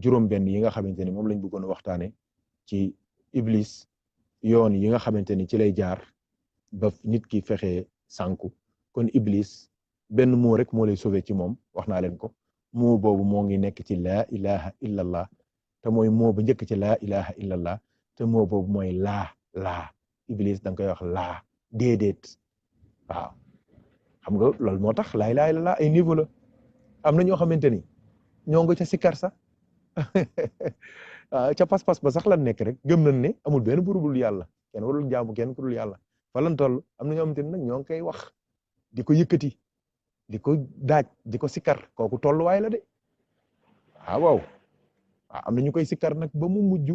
[SPEAKER 1] juróom-benn yi nga xamante ni moom lañ bëggoon a waxtaane ci iblis yoon yi nga xamante ni ci lay jaar ba nit ki fexe sànku kon iblis benn moo rek moo lay sauver ci moom wax naa leen ko moo boobu moo ngi nekk ci laa ilaha illallah te mooy moo ba njëkk ci laa ilaha illallah te moo boobu mooy laa iblis da nga koy wax laa déedéet waaw xam nga loolu moo tax laa ilaha illallah ay niveau la am na ñoo xamante ni ñoo nga ca sikkar sax ca pas-pas ba sax lan nekk rek gëm nañ ne amul benn buur bu dul yàlla kenn warul jaamu kenn ku dul yàlla fa lan toll am na ñoo xamante ni nag ñoo ngi koy wax di ko yëkkati di ko daaj di ko sikkar kooku tolluwaay la de waaw am na ñu koy sikkar nag ba mu mujj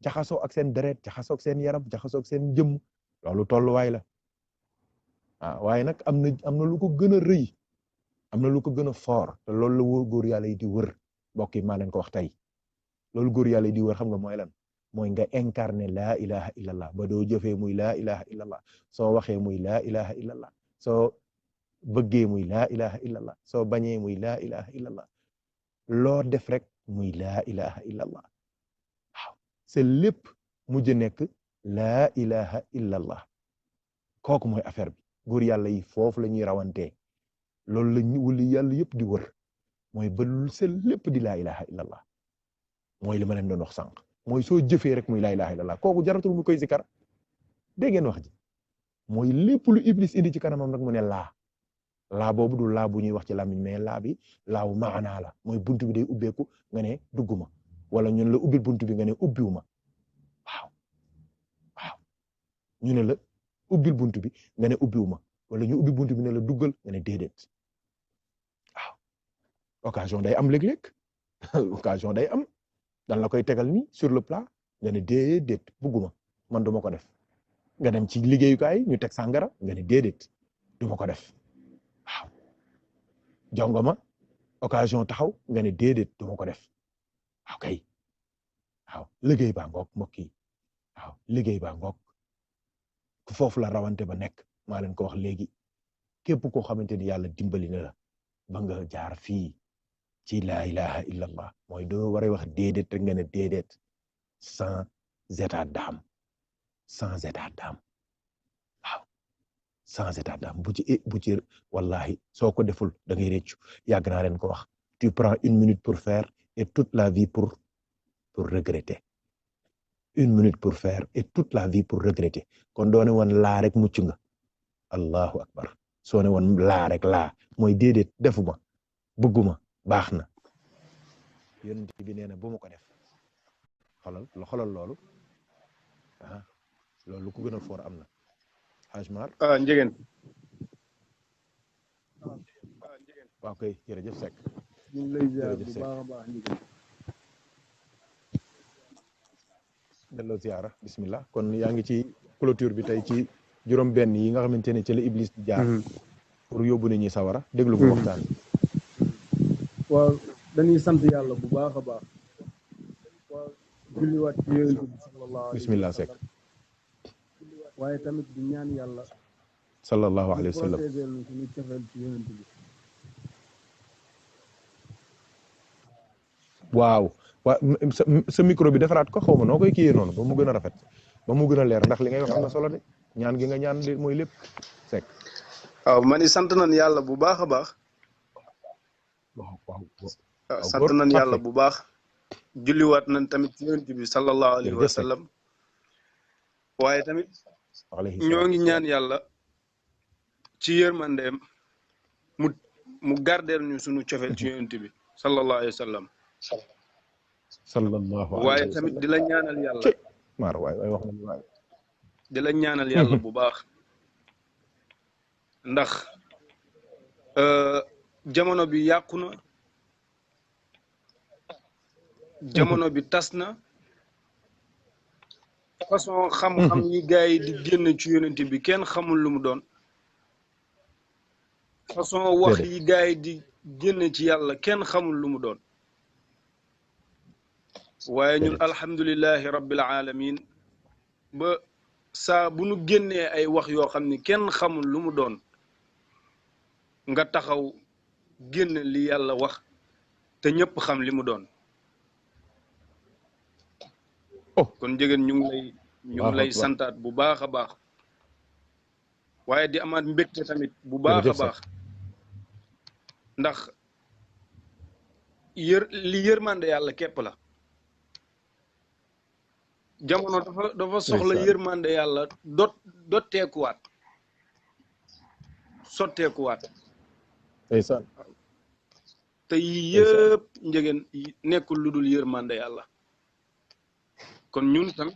[SPEAKER 1] jaxasoo ak seen deret jaxasoo ak seen yaram jaxasoo ak seen jëmm loolu tolluwaay la waaye nag am na lu ko gën a rëy am na lu ko gën a fort te loolu la wóor góor yàlla yi di wër mbokk yi maa leen ko wax tey loolu góor yàlla yi di wër xam nga mooy lan mooy nga incarné laa ilaha illallah ba doo jëfee muy laa ilaha illallah soo waxee muy laa ilaha illallah soo bëggee muy laa ilaha illallah soo bañee muy laa ilaha illallah loo def rek muy laa ilaha illallah waaw c'est lépp mujj nekk laa ilaha illallah kooku mooy affaire bi góor yàlla yi foofu la ñuy rawantee loolu la ñu wuli yàlla yëpp di wër mooy ba c'est lépp di laa ilaha illallah mooy li ma leen doon wax sànq mooy soo jëfee rek muy laa ilaha illallah kooku jaratul mu koy zikar dégg ngeen wax ji mooy lépp lu iblis indi ci kanamam rek mu ne laa boobu du laa bu ñuy wax ci làmmiñ mais laa bi laaw maanaa la mooy buntu bi day ubbeeku nga ne dugguma wala ñun la ubbil buntu bi nga ne ubbiwuma waaw ñu ne la ubbil buntu bi nga ne ubbiwuma wala ñu ubbi buntu bi ne la duggal nga ne déedéet waaw occasion day am léeg-léeg occasion day am dan la koy tegal ni sur le plat nga ne déedéet bugguma man duma ko def nga dem ci liggéeyukaay ñu teg sàngara nga ne déedéet duma ko def waaw jongoma occasion taxaw nga ne déedéet duma ko def waaw kay waaw liggéey baa ngoog mbokk yi waaw liggéey baa ngoog foofu la rawante ba nekk maa leen ko wax léegi képp koo xamante ni yàlla dimbali na la ba nga jaar fii ci laa ilaha illallah mooy doo war a wax déedéet rek nga ne déedéet sans état d'âme waaw sans état d'âme bu ci wallahi soo ko deful da ngay réccu yàgg naa leen ko wax tu prends 1 minute pour faire et toute la vie pour regretter 1 minute pour faire et toute la vie pour regretter kon doone woon laa rek mucc nga allahu akbar soo ne woon laa rek laa mooy déedéet defuma bëgguma baax na yonent bi nee na bu ma ko def xolal loolu loolu ku gën a foor am na Hajmar
[SPEAKER 2] njegeen
[SPEAKER 1] waaw kay jërëjëf Seck
[SPEAKER 2] ñu ngi lay ziar bu baax a baax njegeen
[SPEAKER 1] delloo ziara bismillah kon yaa ngi ci clôture bi tey ci juróom benn yi nga xamante ne ci la Iblis di jaar pour yóbbu nit ñi sawara déglu bu waxtaan
[SPEAKER 2] waaw dañuy sant yàlla bu baax a baax waaw julliwaat ci yonent bi sallallahu alayhi
[SPEAKER 1] bismillah Seck
[SPEAKER 2] waaye tamit di ñaan yàlla
[SPEAKER 1] sallallahu alayhi wa sallam
[SPEAKER 2] suñu cofeel ci yonent bi
[SPEAKER 1] waaw sa micro bi defaraat ko xaw ma noo koy kiyee noonu ba mu gën a rafet ba mu gën a leer ndax li ngay wax am na solo de ñaan gi nga ñaan de mooy lépp Seck
[SPEAKER 2] waaw man i sant nañ yàlla bu baax a baax
[SPEAKER 1] waaw
[SPEAKER 2] sant nañ yàlla bu baax julliwaat nañ tamit ci yonent bi sallallahu alayhi wa sallam waaye tamit ñoo ngi ñaan yàlla ci yërmandeem mu gardeel ñu suñu cofeel ci yonent bi sallallahu alayhi wa sallam waaye tamit di la ñaanal yàlla
[SPEAKER 1] maar waay wax nañu waay
[SPEAKER 2] di la ñaanal yàlla bu baax ndax jamono bi yàqu na jamono bi tas na façon xam-xam yi gars yi di génn ci yonent bi kenn xamul lu mu doon façon wax yi gars yi di génn ci yàlla kenn xamul lu mu doon waaye ñun alhamdulillahi rabbil alamin ba saa bu nu génnee ay wax yoo xam ni kenn xamul lu mu doon nga taxaw génn li yàlla wax te ñëpp xam li mu doon. kon njëgeen ñu ngi lay santaat bu baax a baax waaye di amaat mbégte tamit bu baax a baax ndax li yërmande yàlla képp la. jamono dafa soxla yërmande yàlla dotteekuwaat sotteekuwaat
[SPEAKER 1] ndeysaan
[SPEAKER 2] te yii yëpp njëgeen nekkul lu dul yërmande yàlla kon ñun tam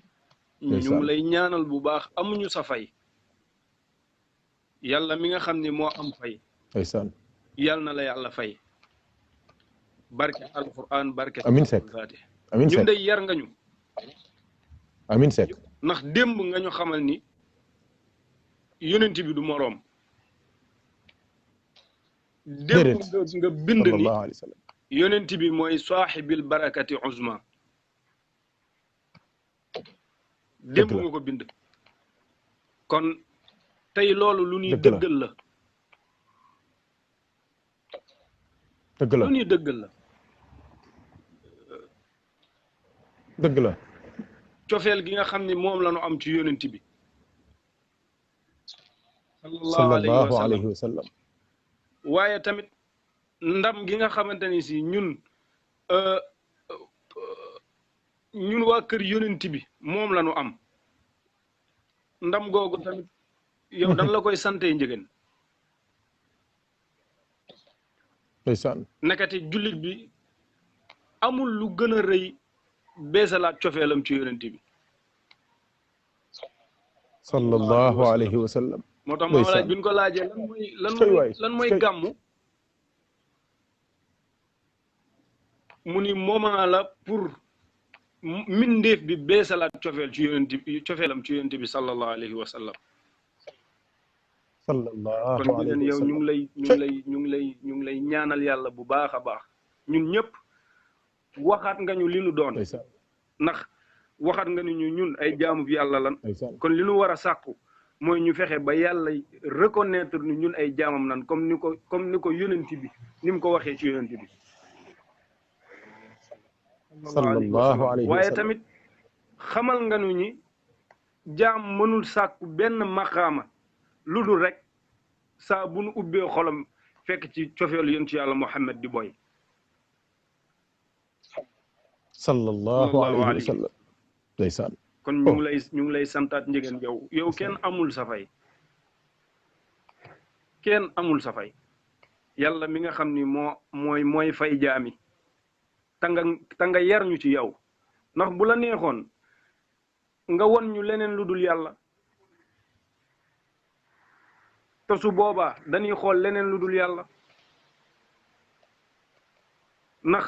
[SPEAKER 2] ñu ngi lay ñaanal bu baax amuñu sa fay yàlla mi nga xam ne moo am fay
[SPEAKER 1] ndeysaan
[SPEAKER 2] yàlla na la yàlla fay barke alquran barke
[SPEAKER 1] amin Seck amin Seck
[SPEAKER 2] ñun day yar nga ñu
[SPEAKER 1] amin Seck
[SPEAKER 2] ndax démb nga ñu xamal ni yonent bi du moroom démb nga bind ni yonent bi mooy saaxibil barakati uzma démb nga ko bind kon tey loolu lu ñuy dëggal la lu ñuy dëggal la
[SPEAKER 1] dëgg la
[SPEAKER 2] cofeel gi nga xam ne moom la ñu am ci yonent bi
[SPEAKER 1] sallallahu alayhi wa sallam
[SPEAKER 2] waaye tamit ndam gi nga xamante ni si ñun waa kër yonent bi moom la ñu am ndam googu tamit yow dan la koy sante njëgeen
[SPEAKER 1] ndeysaan
[SPEAKER 2] nekkati jullit bi amul lu gën a rëy beesalaat cofeelam ci yonent bi
[SPEAKER 1] sallallahu alayhi wa sallam
[SPEAKER 2] moo tax ma laaj bi ñu ko laajee lan mooy gàmmu mu ni moment la pour mindeef bi beesalaat cofeel ci yonent bi cofeelam ci yonent bi sallallahu alayhi wa sallam
[SPEAKER 1] sallallahu
[SPEAKER 2] kon ñu leen yow ñu ngi lay ñaanal yàlla bu baax a baax ñun ñëpp waxaat nga ñu li nu doon ndax waxaat nga ni ñun ay jaamu bi yàlla lan kon li nu war a sàkku mooy ñu fexe ba yàlla reconnaître ni ñun ay jaamam nan comme ni ko yonent bi ni mu ko waxee ci yonent bi
[SPEAKER 1] sallallahu alayhi wa
[SPEAKER 2] waaye
[SPEAKER 1] sallam
[SPEAKER 2] tamit xamal nga nu ñi jaam mënul sàkku benn maqaama lu dul rek saa bu nu ubbee xolam fekk ci cofeelu yonent yàlla Muhammad di boy
[SPEAKER 1] sallallahu alayhi wa sallam ndeysaan
[SPEAKER 2] kon ñu ngi lay santaat njëgeen yow kenn amul sa fay kenn amul sa fay yàlla mi nga xam ni mooy fay jaami ta nga yar ñu ci yow ndax bu la neexoon nga won ñu leneen lu dul yàlla te su boobaa dañuy xool leneen lu dul yàlla ndax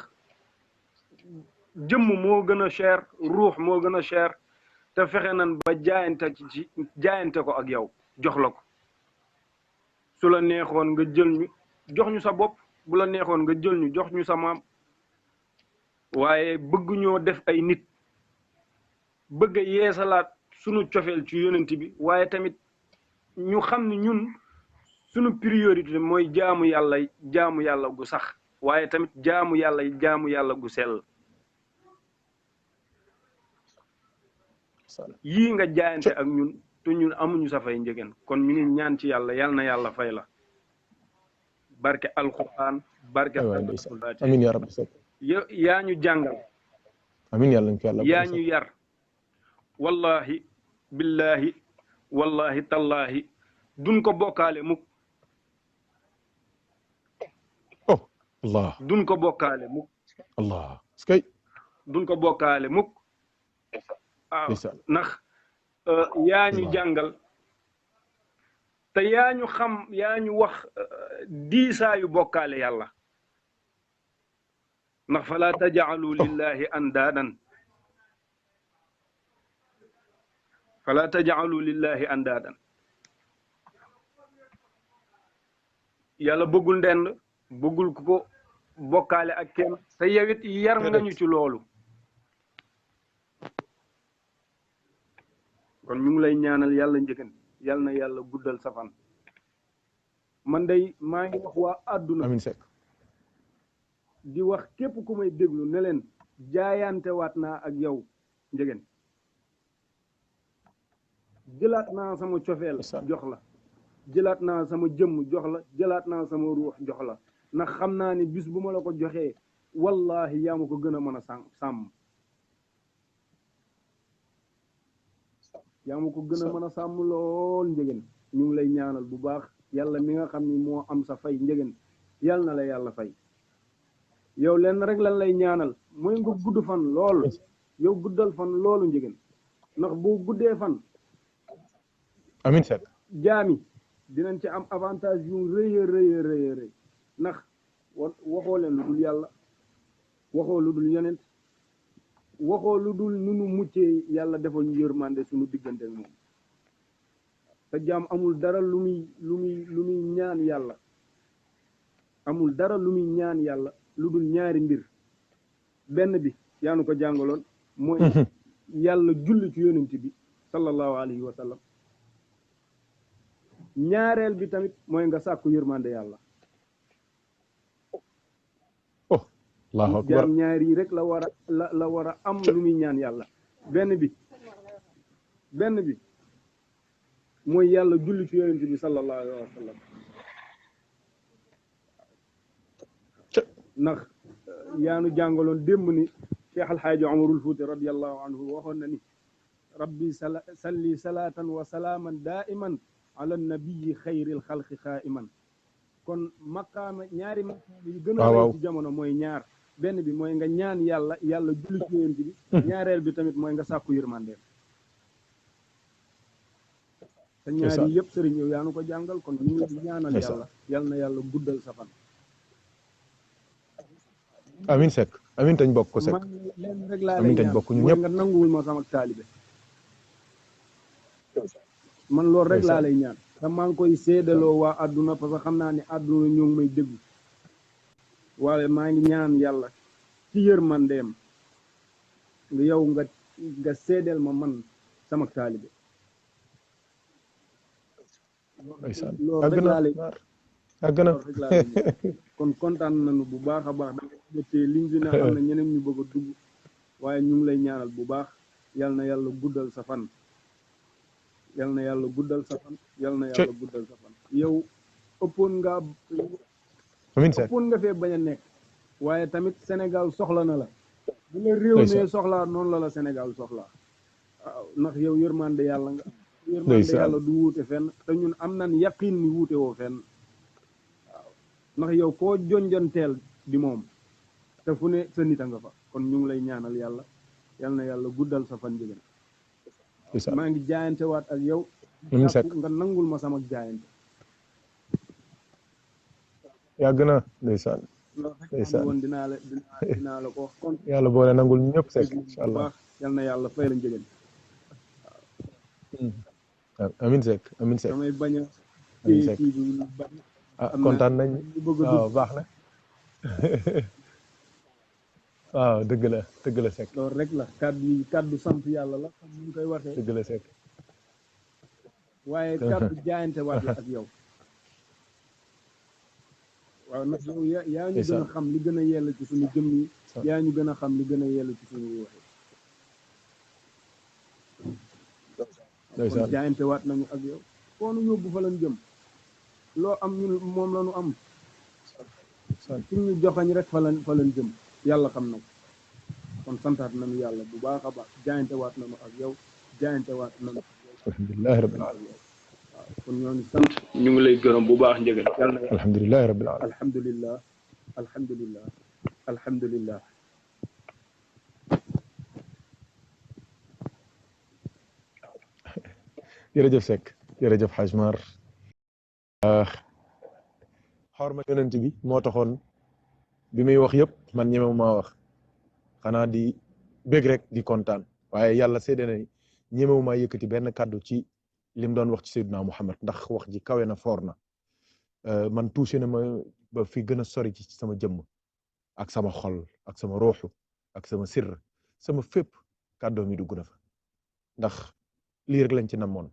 [SPEAKER 2] jëmm moo gën a cher ruux moo gën a cher te fexe nan ba jaayante ko ak yow jox la ko su la neexoon nga jël ñu jox ñu sa bopp bu la neexoon nga jël ñu jox ñu sa maam waaye bëgg ñoo def ay nit bëgg a yeesalaat sunu cofeel ci yonent bi waaye tamit ñu xam ne ñun sunu priorité mooy jaamu yàlla gu sax waaye tamit jaamu yàlla gu sell yii nga jaayante ak ñun te ñun amuñu sa fay njëgeen kon ñu ngi ñaan ci yàlla yal na yàlla fay la barke alquran barke
[SPEAKER 1] amiin yaa rabbi
[SPEAKER 2] yaa ñu jàngal
[SPEAKER 1] amiin yàlla
[SPEAKER 2] yaa ñu yar wallahi billahi wallahi tallahi duñ ko bokkaale mukk
[SPEAKER 1] Allah
[SPEAKER 2] duñ ko bokkaale mukk
[SPEAKER 1] Allah skay
[SPEAKER 2] duñ ko bokkaale mukk waaw ndax yaa ñu jàngal te yaa ñu xam yaa ñu wax diisaayu bokkaale yàlla ndax fala taj'alu lillahi andaadan fala taj'alu lillahi andaadan yàlla bëggul ndend bëggul ku ko bokkaale ak kenn te yow it yar nga ñu ci loolu kon ñu ngi lay ñaanal yàlla njëkkan yal na yàlla guddal sa fan man day maa ngi wax waa àdduna
[SPEAKER 1] amiin Seck
[SPEAKER 2] di wax képp ku may déglu ne leen jaayante waat naa ak yow Ndiéguène jëlaat naa sama cofeel jox la jëlaat naa sama jëmm jox la jëlaat naa sama ruux jox la ndax xam naa ni bis bu ma la ko joxee wallahi yaa ma ko gën a mën a sàmm yaa ma ko gën a mën a sàmm lool Ndiéguène ñu ngi lay ñaanal bu baax yàlla mi nga xam ni moo am sa fay Ndiéguène yàlla na la yàlla fay yow lenn rek lan lay ñaanal mooy nga gudd fan lool yow guddal fan loolu Ndiéguène ndax boo guddee fan
[SPEAKER 1] amiin Seck
[SPEAKER 2] jaami dinañ ci am avantage yu rëy a rëy a rëy a rëy ndax waxoo leen lu dul yàlla waxoo lu dul yonent waxoo lu dul nu nu muccee yàlla defal ñu yërmande suñu diggante ak moom te jaam amul dara lu muy ñaan yàlla amul dara lu muy ñaan yàlla lu dul ñaari mbir benn bi yaa nu ko jàngaloon mooy yàlla julli ci yonent bi sallallahu alayhi wa sallam ñaareel bi tamit mooy nga sàkku yërmande yàlla
[SPEAKER 1] Allahu akbar
[SPEAKER 2] jaam ñaari yi rek la war a am lu muy ñaan yàlla benn bi mooy yàlla julli ci yonent bi sallallahu alayhi wa sallam ndax yaanu jàngaloon démb ni Cheikh Alxaaji Omarul Fuuti radiallahu anhu waxoon na ni rabbi salli salaatan wa salaaman daiman ala nabiyi xayril xalqi xaiman kon maqaama ñaari maqaama yi gën a rëy ci jamono mooy ñaar benn bi mooy nga ñaan yàlla julli ci yonent bi ñaareel bi tamit mooy nga sàkku yërmandeem te ñaari yëpp sëriñ yow yaa nu ko jàngal kon ñu ngi ñaanal yàlla yal na yàlla guddal sa fan
[SPEAKER 1] amin Seck amin tañ bokk ko Seck
[SPEAKER 2] leen rek laa
[SPEAKER 1] amin tañ bokk ñu ñëpp
[SPEAKER 2] nga nanguwul ma sama taalibe man loolu rek laa lay ñaan te maa ngi koy séedaloo waa àdduna parce que xam naa ne àdduna ñoo ngi may déglu waaye maa ngi ñaan yàlla ci yërmandeem nga yow nga séedal ma man sama taalibe loolu rek laa lay kon kontaan nañu bu baax a baax da nga jotee liñ bi na xam ne ñeneen ñu bëgg a dugg waaye ñu ngi lay ñaanal bu baax yal na yàlla guddal sa fan yal na yàlla guddal sa fan yal na yàlla guddal sa fan yow ëppoon nga fee bañ a nekk waaye tamit Sénégal soxla na la bu la réew mi soxlaa noonu la Sénégal soxlaa waaw ndax yow yërmande yàlla nga yërmande yàlla du wuute fenn te ñun am nan yaqin ni wuute woo fenn waaw ndax yow koo jonjonteel di moom te fu ne sa nit a nga fa kon ñu ngi lay ñaanal yàlla yal na yàlla guddal sa fan Ndiéguène maa ngi jaayante waat ak yow nga nangul ma sama jaayante
[SPEAKER 1] yàgg na ndeysaan
[SPEAKER 2] woon dinaa la ko wax kon
[SPEAKER 1] yàlla boole nangul ñëpp Seck incha allah
[SPEAKER 2] yal na yàlla fay la Ndiéguène
[SPEAKER 1] amin Seck amin Seck
[SPEAKER 2] damay bañ a kii bi
[SPEAKER 1] kontaan nañ waaw baax na waaw dëgg la Seck
[SPEAKER 2] loolu rek la kàddu sant yàlla la comme ni ñu koy waxee
[SPEAKER 1] dëgg la Seck
[SPEAKER 2] waaye kàddu jaayante waat la ak yow waaw nag yow yaa ñu gën a xam li gën a yell ci suñu jëm yi yaa ñu gën a xam li gën a yell ci suñu waxe kon jaayante waat nañu ak yow foo nu yóbbu fa lañ jëm loo am ñun moom la ñu am fi ñu joxañ rek fa lañ jëm yàlla xam na kon santaat nañu yàlla bu baax a baax jaayante waat nañu ak yow jaayante waat nañu
[SPEAKER 1] alhamdulilahi rabbil alamin
[SPEAKER 2] waaw kon ñoo ngi sant ñu ngi lay gërëm bu baax Ndiéguène yàlla na
[SPEAKER 1] alhamdulilahi rabbil alamin
[SPEAKER 2] alhamdulillah
[SPEAKER 1] jërëjëf Seck jërëjëf Hadj Mar xorma yonent bi moo taxoon bi muy wax yëpp man ñemewu maa wax xanaa di bég rek di kontaan waaye yàlla seede na ñemewu maa yëkkati benn kàddu ci lim doon wax ci Seydina Muhammad ndax wax ji kawe na foor na man touché na ma ba fi gën a sori ci sama jëmm ak sama xol ak sama ruuxu ak sama sirr sama fépp kàddoo mi dugg na fa ndax lii rek lañ ci namoon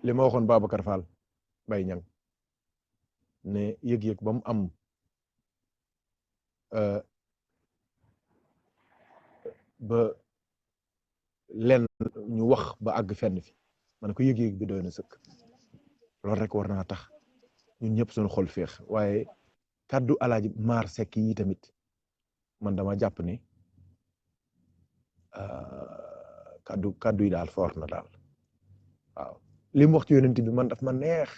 [SPEAKER 1] li ma waxoon Babacar Fall Baye Niang ne yëg-yëg ba mu am ba lenn ñu wax ba àgg fenn fi man ko yëg-yëg bi doy na sëkk loolu rek war naa tax ñun ñëpp suñu xol féex waaye kaddu alaaji maar sekk yi tamit man dama jàpp ne kaddu yi daal fort na daal waaw li mu wax ci yonent bi man daf ma neex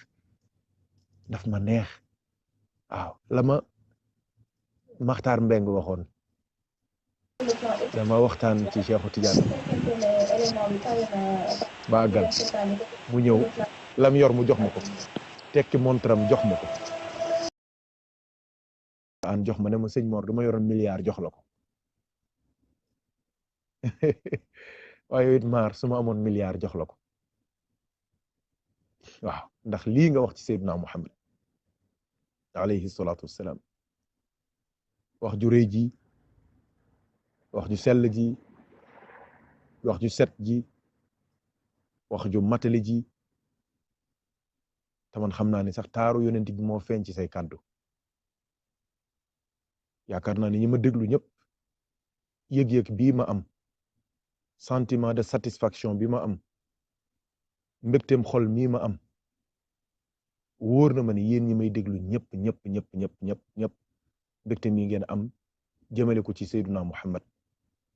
[SPEAKER 1] waaw la ma Maxtaar Mbeng waxoon dama waxtaan ci Cheikhu Tidiane ba àggal mu ñëw lam yor mu jox ma ko tekki montram jox ma ko an jox ma ne ma sëñ Mor dama yoroon milliard jox la ko waaye it maar su ma amoon milliard jox la ko waaw ndax lii nga wax ci Seydina Muhammad alayhi salaatu wassalaam wax ju rëy ji wax ju sell ji wax ju set ji wax ju matali ji te man xam naa ni sax taaru yonent bi moo feeñ ci say kàddu yaakaar naa ni ñi ma déglu ñëpp yëg-yëg bii ma am sentiment de satisfaction bi ma am mbégteem xol mii ma am wóor na ma ni yéen ñi may déglu ñëpp mbégte mi ngeen am jëmale ko ci Seydina Muhammad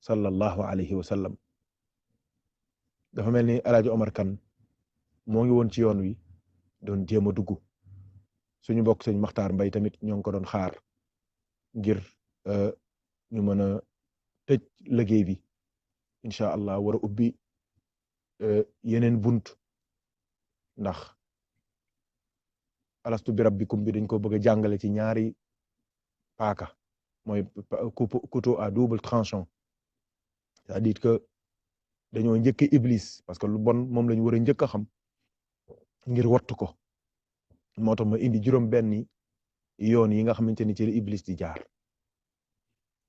[SPEAKER 1] sallallahu alayhi wa sallam dafa mel ni Alaaji Omar Kan moo ngi woon ci yoon wi doon jéem a dugg suñu mbokk sëñ Maxtaar Mbay tamit ñoo ngi ko doon xaar ngir ñu mën a tëj liggéey bi incha allah war a ubbi yeneen bunt ndax alastu bi rabbikum bi dañ ko bëgg a jàngale ci ñaari paaka mooy couteau à double tranchant c'est-à-dire que dañoo njëkk iblis parce que lu bon moom lañu war a njëkk a xam ngir wattu ko moo tax ma indi juróom benni yoon yi nga xamante ni ci la iblis di jaar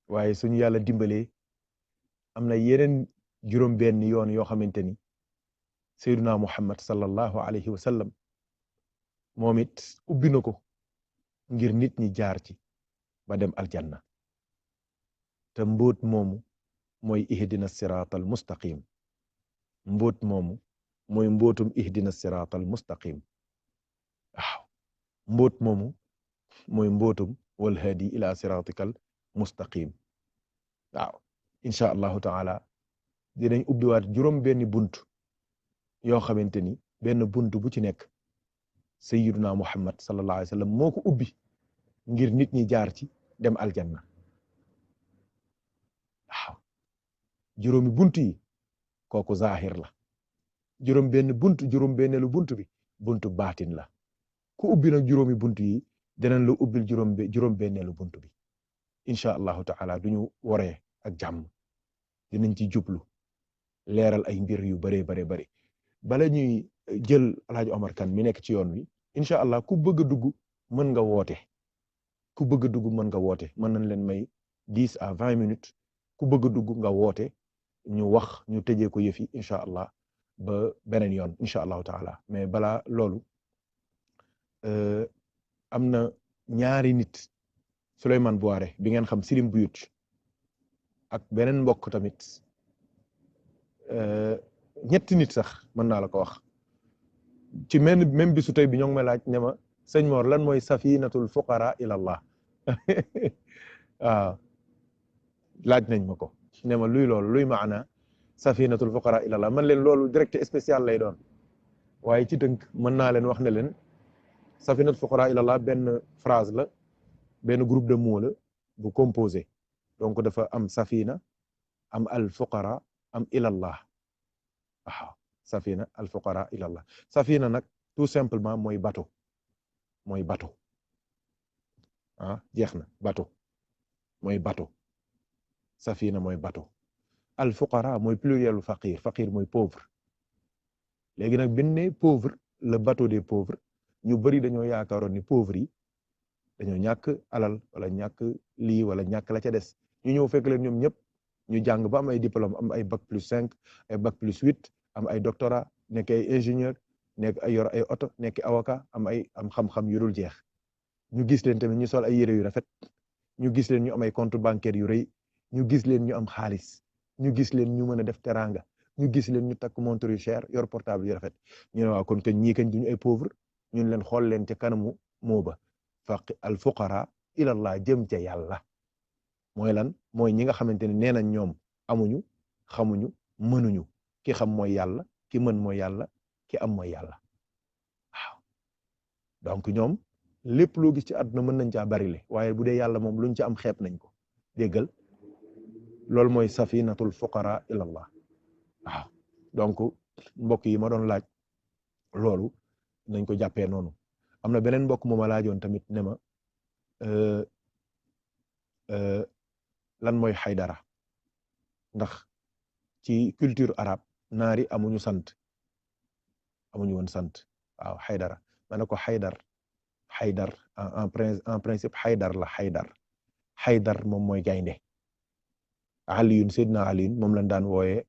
[SPEAKER 1] waaye suñu yàlla dimbalee am na yeneen juróom benni yoon yoo xamante ni Seydina Muhammad sallallahu alayhi wa sallam moom it ubbi na ko ngir nit ñi jaar ci ba dem aljanna te mbóot moomu mooy ihdina siraatal mustaqim mbóot moomu mooy mbóotum ihdina siraatal mustaqim waaw mbóot moomu mooy mbóotum wal hadi ila siraatikal mustaqim waaw incha allahu taala dinañ ubbiwaat juróom benni bunt yoo xamante ni benn bunt bu ci nekk sayyiduna Muhammad sallallahu alayhi wa sallam moo ko ubbi ngir nit ñi jaar ci dem aljanna waaw juróomi bunt yi kooku zahir la juróom benn bunt juróom benneelu bunt bi buntu baatin la ku ubbi nag juróomi bunt yi dinañ la ubbil juróom benneelu bunt bi incha allahu taala duñu waree ak jàmm dinañ ci jublu leeral ay mbir yu bare bare bala ñuy jël Alaaji Omar Kan mi nekk ci yoon wi incha allah ku bëgg a dugg mën nga woote mën nañ leen may 10 à 20 minutes ku bëgg a dugg nga woote ñu wax ñu tëjee ko yëf yi incha allah ba beneen yoon incha allahu taala mais balaa loolu am na ñaari nit Souleymane Boiré bi ngeen xam Silim Buyut ak beneen mbokk tamit ñetti nit sax mën naa la ko wax ci même bisu tey bi ñoo ngi may laaj ne ma sëñ Mor lan mooy safinatul fuqara ila Allah waaw laaj nañ ma ko ne ma luy loolu luy maana safinatul fuqara ila Allah man leen loolu direct spécial lay doon waaye ci tënk mën naa leen wax ne leen safinatul fuqara ila Allah benn phrase la benn groupe de mots la bu composé donc dafa am safina am al fuqara am ila Allah waaw safina al fuqara ila Allah safina nag tout simplement mooy bateau jeex na bateau mooy bateau safina mooy bateau al fuqara mooy plurielu faqir mooy pauvre léegi nag bin ne pauvre le bateau des pauvres ñu bari dañoo yaakaaroon ni pauvre yi dañoo ñàkk alal wala ñàkk lii wala ñàkk la ca des ñu ñëw fekk leen ñoom ñëpp ñu jàng ba am ay diplôme am ay bac+5 ay bac+8 am ay doctorat nekk ay ingénieur nekk ay yor ay oto nekk avocat am xam-xam yu dul jeex ñu gis leen tamit ñu sol ay yére yu rafet ñu gis leen ñu am ay compte bancaire yu rëy ñu gis leen ñu am xaalis ñu gis leen ñu mën a def teranga ñu gis leen ñu takk montre yu cher yor portable yu rafet ñu ne waaw kon kañ ñii kañ duñu ay pauvre ñun leen xool leen ca kanamu moo ba faqi al fuqara ilallah jëm ca yàlla mooy lan mooy ñi nga xamante ne nee nañ ñoom amuñu xamuñu mënuñu ki xam mooy yàlla ki mën mooy yàlla ki am mooy yàlla waaw donc ñoom lépp loo gis ci àdduna mën nañ caa bari le waaye bu dee yàlla moom luñ ci am xeeb nañ ko déggal loolu mooy safinatul fuqara ilallah waaw donc mbokk yi ma doon laaj loolu nañ ko jàppee noonu am na beneen mbokk mu ma laajoon tamit ne ma lan mooy xaydara ndax ci culture arabe naari amuñu sant amuñu woon sant waaw xaydara ma ne ko xaydar en principe xaydar la xaydar moom mooy gaynde aliyun seydina aliyun moom lañ daan wooyee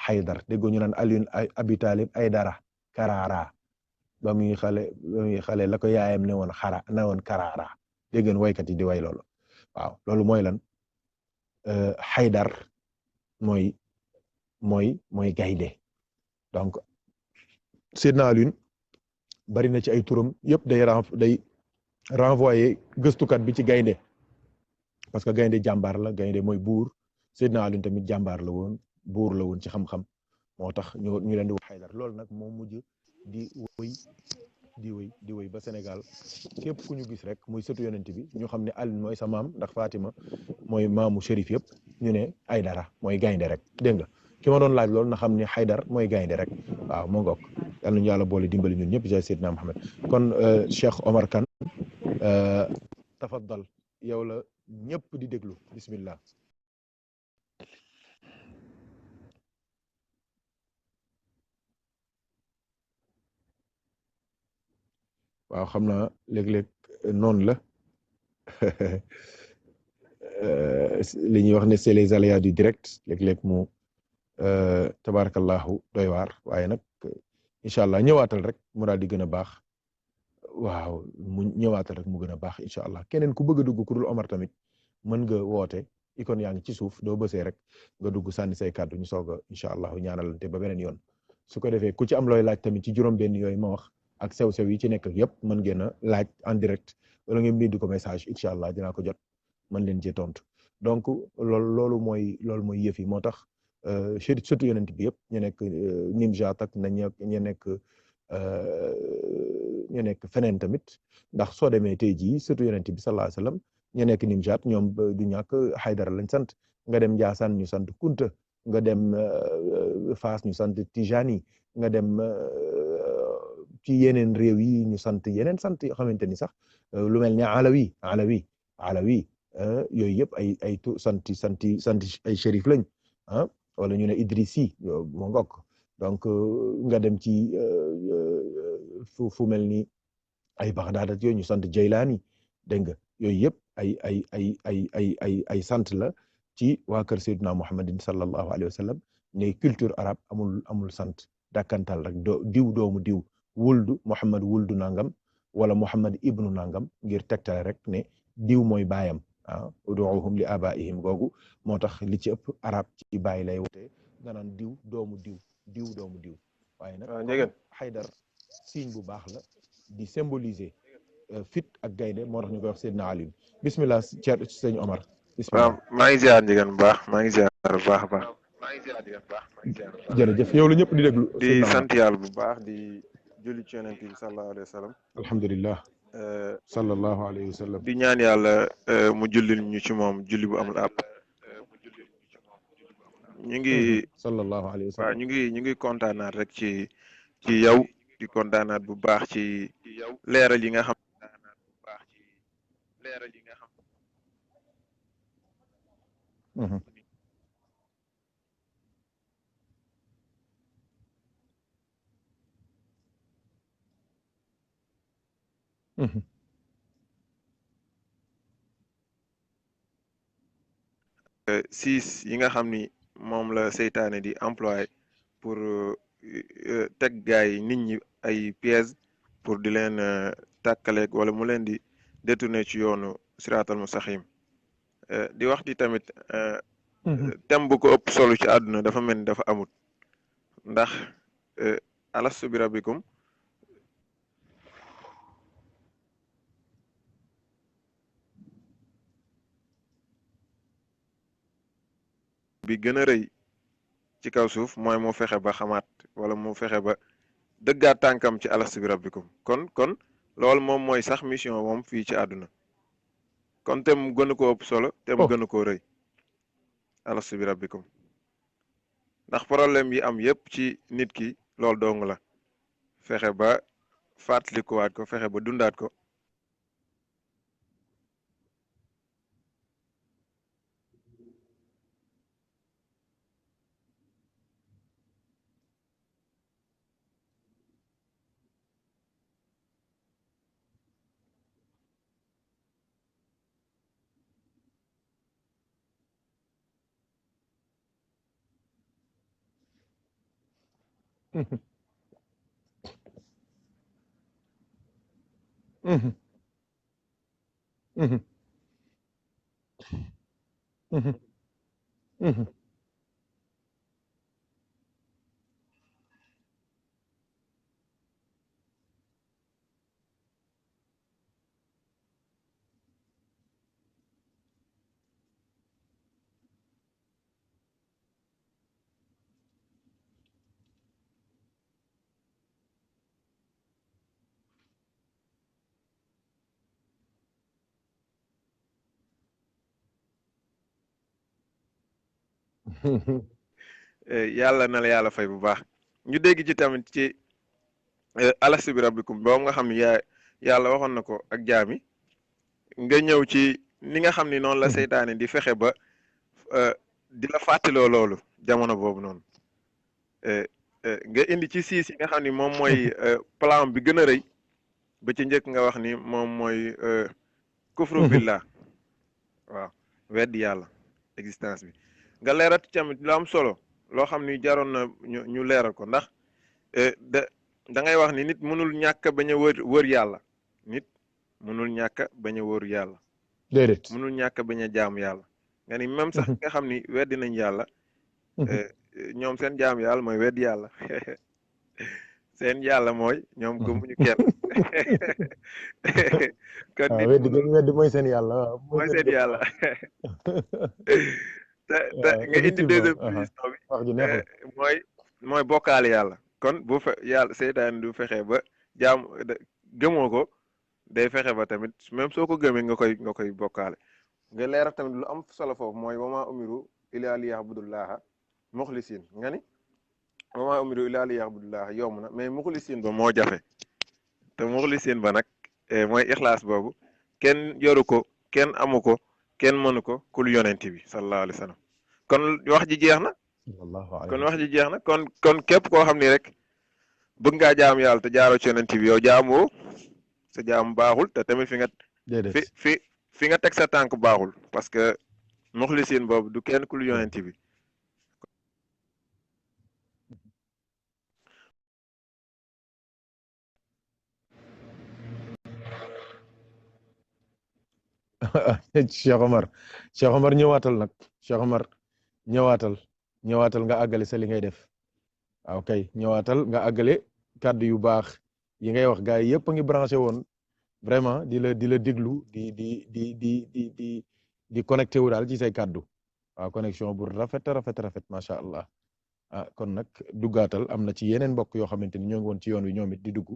[SPEAKER 1] xaydar déggoo ñu naan aliyun abi talib ay dara karaara ba muy xale la ko yaayam ne woon karaara dégg ngeen waykat yi di way loolu waaw loolu mooy lan xaydar mooy gaynde donc seydina aliyun bari na ci ay turam yëpp day renvoyer gëstukat bi ci gaynde parce que gaynde jàmbaar la gaynde mooy buur seydina aliyun tamit jàmbaar la woon buur la woon ci xam-xam moo tax ñu leen di wax xaydar loolu nag moo mujj di wëy ba Sénégal képp ku ñu gis rek muy sëtu yonent bi ñu xam ne Alioune mooy sa maam ndax Fatima mooy maamu shérif yëpp ñu ne Aydara mooy gaynde rek dégg nga ki ma doon laaj loolu na xam ne Haydar mooy gaynde rek waaw moo ngoog yal nañu yàlla boole dimbali ñun ñëpp jaay Seydina Mohamed kon Cheikh Omar Kane tafaddal yow la ñëpp di déglu bismillah. waaw xam naa léeg-léeg noonu la li ñuy wax ne c'est les aléas du direct léeg-léeg mu tabarakallahu doy waar waaye nag incha allah ñëwaatal rek mu daal di gën a baax waaw mu ñëwaatal rek mu gën a baax incha allah keneen ku bëgg a dugg ku dul Omar tamit mën nga woote icône yaa ngi ci suuf doo bësee rek nga dugg sànni say kàddu ñu soog a incha allah ñaanalante ba beneen yoon su ko defee ku ci am looy laaj tamit ci juróom-benn yooyu ma wax ak sew-sew yi ci nekk yëpp mën ngeen a laaj en direct wala ngeen bind ko message incha allah dinaa ko jot mën leen cee tontu donc loolu mooy yëf yi moo tax surtout yonent bi yëpp ñu nekk Nimjaat ak ñu nekk feneen tamit ndax soo demee tey jii surtout yonent bi sallallahu alayhi wasallam ñu nekk Nimjaat ñoom du ñàkk Haydara lañ sant nga dem Njaasaan ñu sant Kunta nga dem Faas ñu sant Tijani nga dem ci yeneen réew yi ñu sant yeneen sant yoo xamante ni sax lu mel ne alawi yooyu yëpp ay santi ay shérif lañ ah wala ñu ne Idrissi moo ngokk donc nga dem ci fu mel ni ay Baghdad ak yooyu ñu sant Jaylaani dégg nga yooyu yëpp ay sant la ci waa kër Seydina Muhammadin sallallahu alayhi wa sallam ne culture arabe amul sant dàkkantal rek diw doomu diw wuldu Muhammad wuldu nangam wala Muhammad ibnu nangam ngir tegtale rek ne diw mooy baayam uduuhum li abaihim googu moo tax li ci ëpp arab ci bàyyi lay wote nga naan diw doomu diw doomu diw waaye nag Haydar signe bu baax la di symboliser fit ak gaynde moo tax ñu koy wax Seydina Ali bismillah sëñ Omar bismillah
[SPEAKER 3] maa ngi ziar njëgën bu baax maa ngi ziar bu baax a baax
[SPEAKER 1] jërëjëf yow la ñëpp di déglu
[SPEAKER 3] di sant yàlla bu baax di julli ci yonent bi sallallahu alayhi wa sallam
[SPEAKER 1] alhamdulillah sallallahu alayhi wa sallam
[SPEAKER 3] di ñaan yàlla mu jullil ñu ci moom julli bu amul àpp ñu ngi
[SPEAKER 1] sallallahu alayhi wa sallam
[SPEAKER 3] waaw ñu ngi kontaanaat rek ci yow di kontaanaat bu baax ci leeral yi nga xam siis yi nga xam ni moom la seytaane di employé pour teg gaay yi nit ñi ay pièges pour di leen tàkkaleeg wala mu leen di détourner ci yoonu siraatal mustaqim di wax di tamit thème bu ko ëpp solo ci àdduna dafa mel ni dafa amut ndax alastu bi rabbikum bi gën a rëy ci kaw suuf mooy mu fexe ba xamaat wala mu fexe ba dëggaat tànkam ci alastu bi rabbikum kon loolu moom mooy sax mission moom fii ci àdduna kon te mu gën a koo ëpp solo te mu gën a koo rëy alastu bi rabbikum ndax problème yi am yépp ci nit ki loolu dong la fexe ba fàttalikuwaat ko fexe ba dundaat ko yàlla na la yàlla fay bu baax ñu dégg ci tamit ci alastu bi rabbikum boobu nga xam ne yàlla waxoon na ko ak jaami nga ñëw ci ni nga xam ni noonu la seytaane di fexe ba di la fàttaloo loolu jamono boobu noonu nga indi ci siis yi nga xam ni moom mooy plan bi gën a rëy ba ci njëkk nga wax ni moom mooy kufru billah waaw weddi yàlla existence bi nga leerat tamit lu am solo loo xam ni jaroon na ñu leeral ko ndax da ngay wax ni nit mënul ñàkk bañ a wër yàlla nit mënul ñàkk bañ a wër yàlla
[SPEAKER 1] déedéet
[SPEAKER 3] mënul ñàkk bañ a jaamu yàlla nga ni même sax nga xam ni weddi nañ yàlla ñoom seen jaamu yàlla mooy weddi yàlla seen yàlla mooy ñoom gëmuñu kenn kon nit
[SPEAKER 1] weddi mooy seen yàlla waaw
[SPEAKER 3] mooy seen yàlla te nga indi deuxième position bi
[SPEAKER 1] wax ju neexul
[SPEAKER 3] mooy bokkaale yàlla kon bu yàlla seytaan du fexe ba jaam gëmoo ko day fexe ba tamit même soo ko gëmee nga koy bokkaale nga leeral tamit lu am solo foofu mooy wama umiru illa liya'budullaha muxlisin nga ni wama umiru illa liya'budullaha yomb na mais muxlisin ba moo jafe te muxlisin ba nag mooy ixlaas boobu kenn yoru ko kenn amu ko kenn mënu ko kul yonent bi sallallahu alayhi wa sallam kon wax ji jeex na kon képp koo xam ni rek bëgg ngaa jaam yàlla te jaaroo ci yonent bi yow jaamoo sa jaam baaxul te tamit fi nga teg sa tànk baaxul parce que muxlisin boobu du kenn kul yonent bi
[SPEAKER 1] Cheikh Omar ñëwaatal nag Cheikh Omar ñëwaatal nga àggale sa li ngay def waaw kay ñëwaatal nga àggale kàddu yu baax yi ngay wax gars yi yëpp a ngi branché woon vraiment di la déglu di connecté wu daal ci say kàddu waaw connexion bu rafet macha allah kon nag duggaatal am na ci yeneen mbokk yoo xamante ni ñoo ngi woon ci yoon wi ñoom it di dugg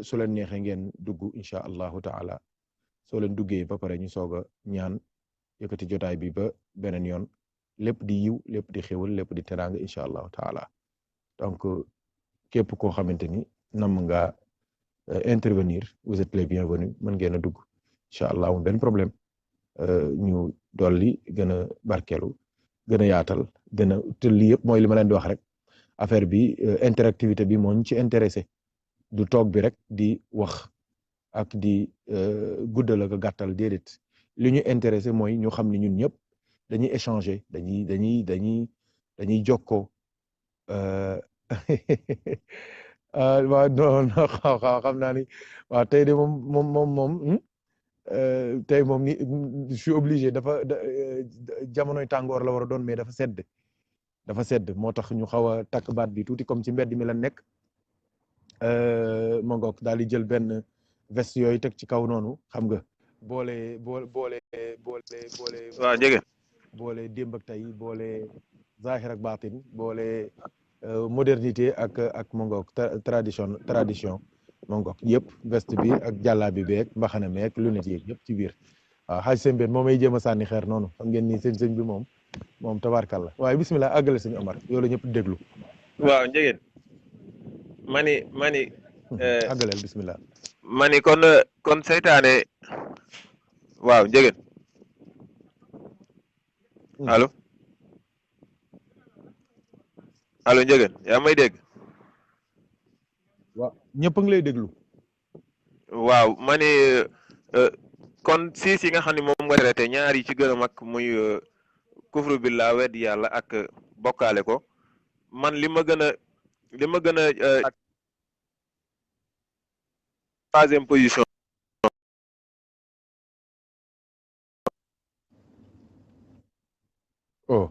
[SPEAKER 1] su leen neexee ngeen dugg incha allahu taala soo leen duggee ba pare ñu soog a ñaan yëkkati jotaay bi ba beneen yoon lépp di yiw lépp di xéwal lépp di teraanga incha allahu taala donc képp koo xamante ni nam nga intervenir vous êtes les bienvenus mën ngeen a dugg incha allah amul benn problème ñu dolli gën a barkeelu gën a yaatal gën a te lii yëpp mooy li ma leen di wax rek affaire bi interactivité bi moo ñu ci intéressé du toog bi rek di wax ak di guddal ak gàttal déedéet li ñu intéressé mooy ñu xam ni ñun ñëpp dañuy échanger dañuy jokkoo waaw non xam naa ni waaw tey de moom tey moom ni je suis obligé jamonoy tàngoor la war a doon mais dafa sedd moo tax ñu xaw a takk baat bi tuuti comme ci mbedd mi la nekk ma ngoog daal di jël benn veste yooyu teg ci kaw noonu xam nga boole.
[SPEAKER 3] waaw jege.
[SPEAKER 1] boole démb ak tey boole zahir ak baatin boole modernité ak ma ngoog tradition ma ngoog yëpp veste bi ak jàllaabi beeg mbaxana meeg lunette yeeg yëpp ci biir waaw xaaj seen benn moom may jéem a sànni xeer noonu xam ngeen ni sëñ bi moom tabaarkàlla waaye bismillah àggale sëñ Omar yow la ñëpp déglu.
[SPEAKER 3] waaw njëgeen mani
[SPEAKER 1] àggaleel bismillah.
[SPEAKER 3] mani kon seytaane waaw njëgeen allo njëgeen yaa may dégg.
[SPEAKER 1] waaw ñëpp a ngi lay déglu.
[SPEAKER 3] waaw mani kon siis yi nga xam ne moom nga traité ñaar yi ci gën a mag muy kufru billah weddi yàlla ak bokkaale ko man li ma gën a troisième position.
[SPEAKER 1] oh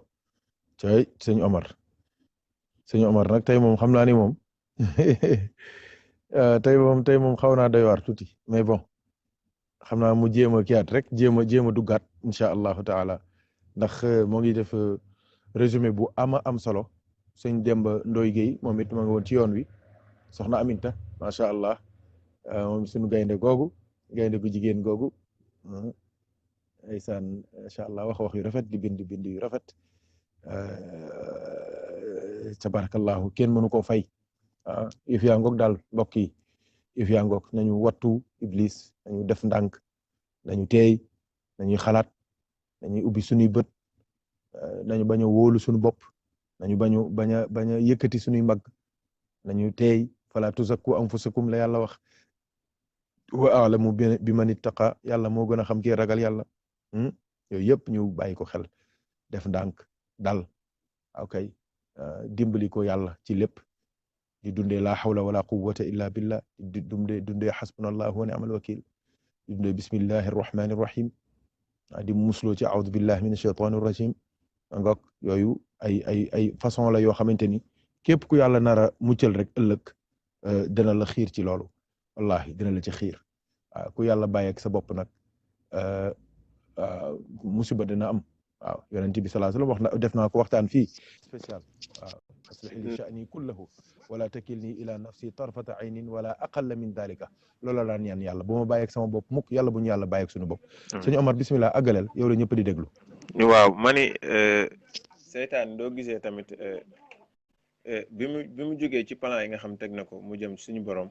[SPEAKER 1] cay sëñ Omar nag tey moom xam naa ni moom tey moom xaw naa doy waar tuuti mais bon xam naa mu jéem a kiyaat rek jéem a duggaat incha allahu taala ndax moo ngi def résumé bu am solo sëñ Demba Ndoy Guèye moom it ma nga woon ci yoon wi soxna Aminta macha allah moom suñu gaynde gu jigéen googu ndeysaan macha allah wax yu rafet di bind yu rafet tabarakallahu kenn mënu koo fay yëf yaa ngoog daal mbokk yi yëf yaa ngoog nañu wattu iblis nañu def ndànk nañu teey nañuy xalaat nañuy ubbi suñuy bët nañu bañ a wóolu suñu bopp nañu bañ a yëkkati suñuy mbagg nañu teey fala tuzakku anfusakum la yàlla wax wa a'lamu bi man ittaqa yàlla moo gën a xam kii ragal yàlla yooyu yëpp ñu bàyyi ko xel def ndànk dal okay dimbali ko yàlla ci lépp di dundee la hawla wala quwwata illa billah di dundee hasbunallahu wa ni'mal wakil di dundee bismillahi arrahmani arrahim di musloo ci a'udhu billahi minash shaitanir rajim ngok yooyu ay façon la yoo xamante ni képp ku yàlla nara muccal rek ëllëg dina la xiir ci loolu wallahi dina la ci xiir ku yàlla bàyyi ak sa bopp nag musiba dina am waaw yonent bi sallallahu alayhi wasallam def naa ko waxtaan fii spécial waaw aslih li sha'ni kullahu wala takilni ila nafsi tarfata aynin wala aqalla min dalika loolu la ñaan yàlla bu ma bàyyi ak sama bopp mukk yàlla bu ñu yàlla bàyyi ak suñu bopp sëñ Omar bismillah àggaleel yow la ñëpp di déglu
[SPEAKER 3] waaw mani seytaan doo gisee tamit bi mu jógee ci plan yi nga xam teg na ko mu jëm suñu borom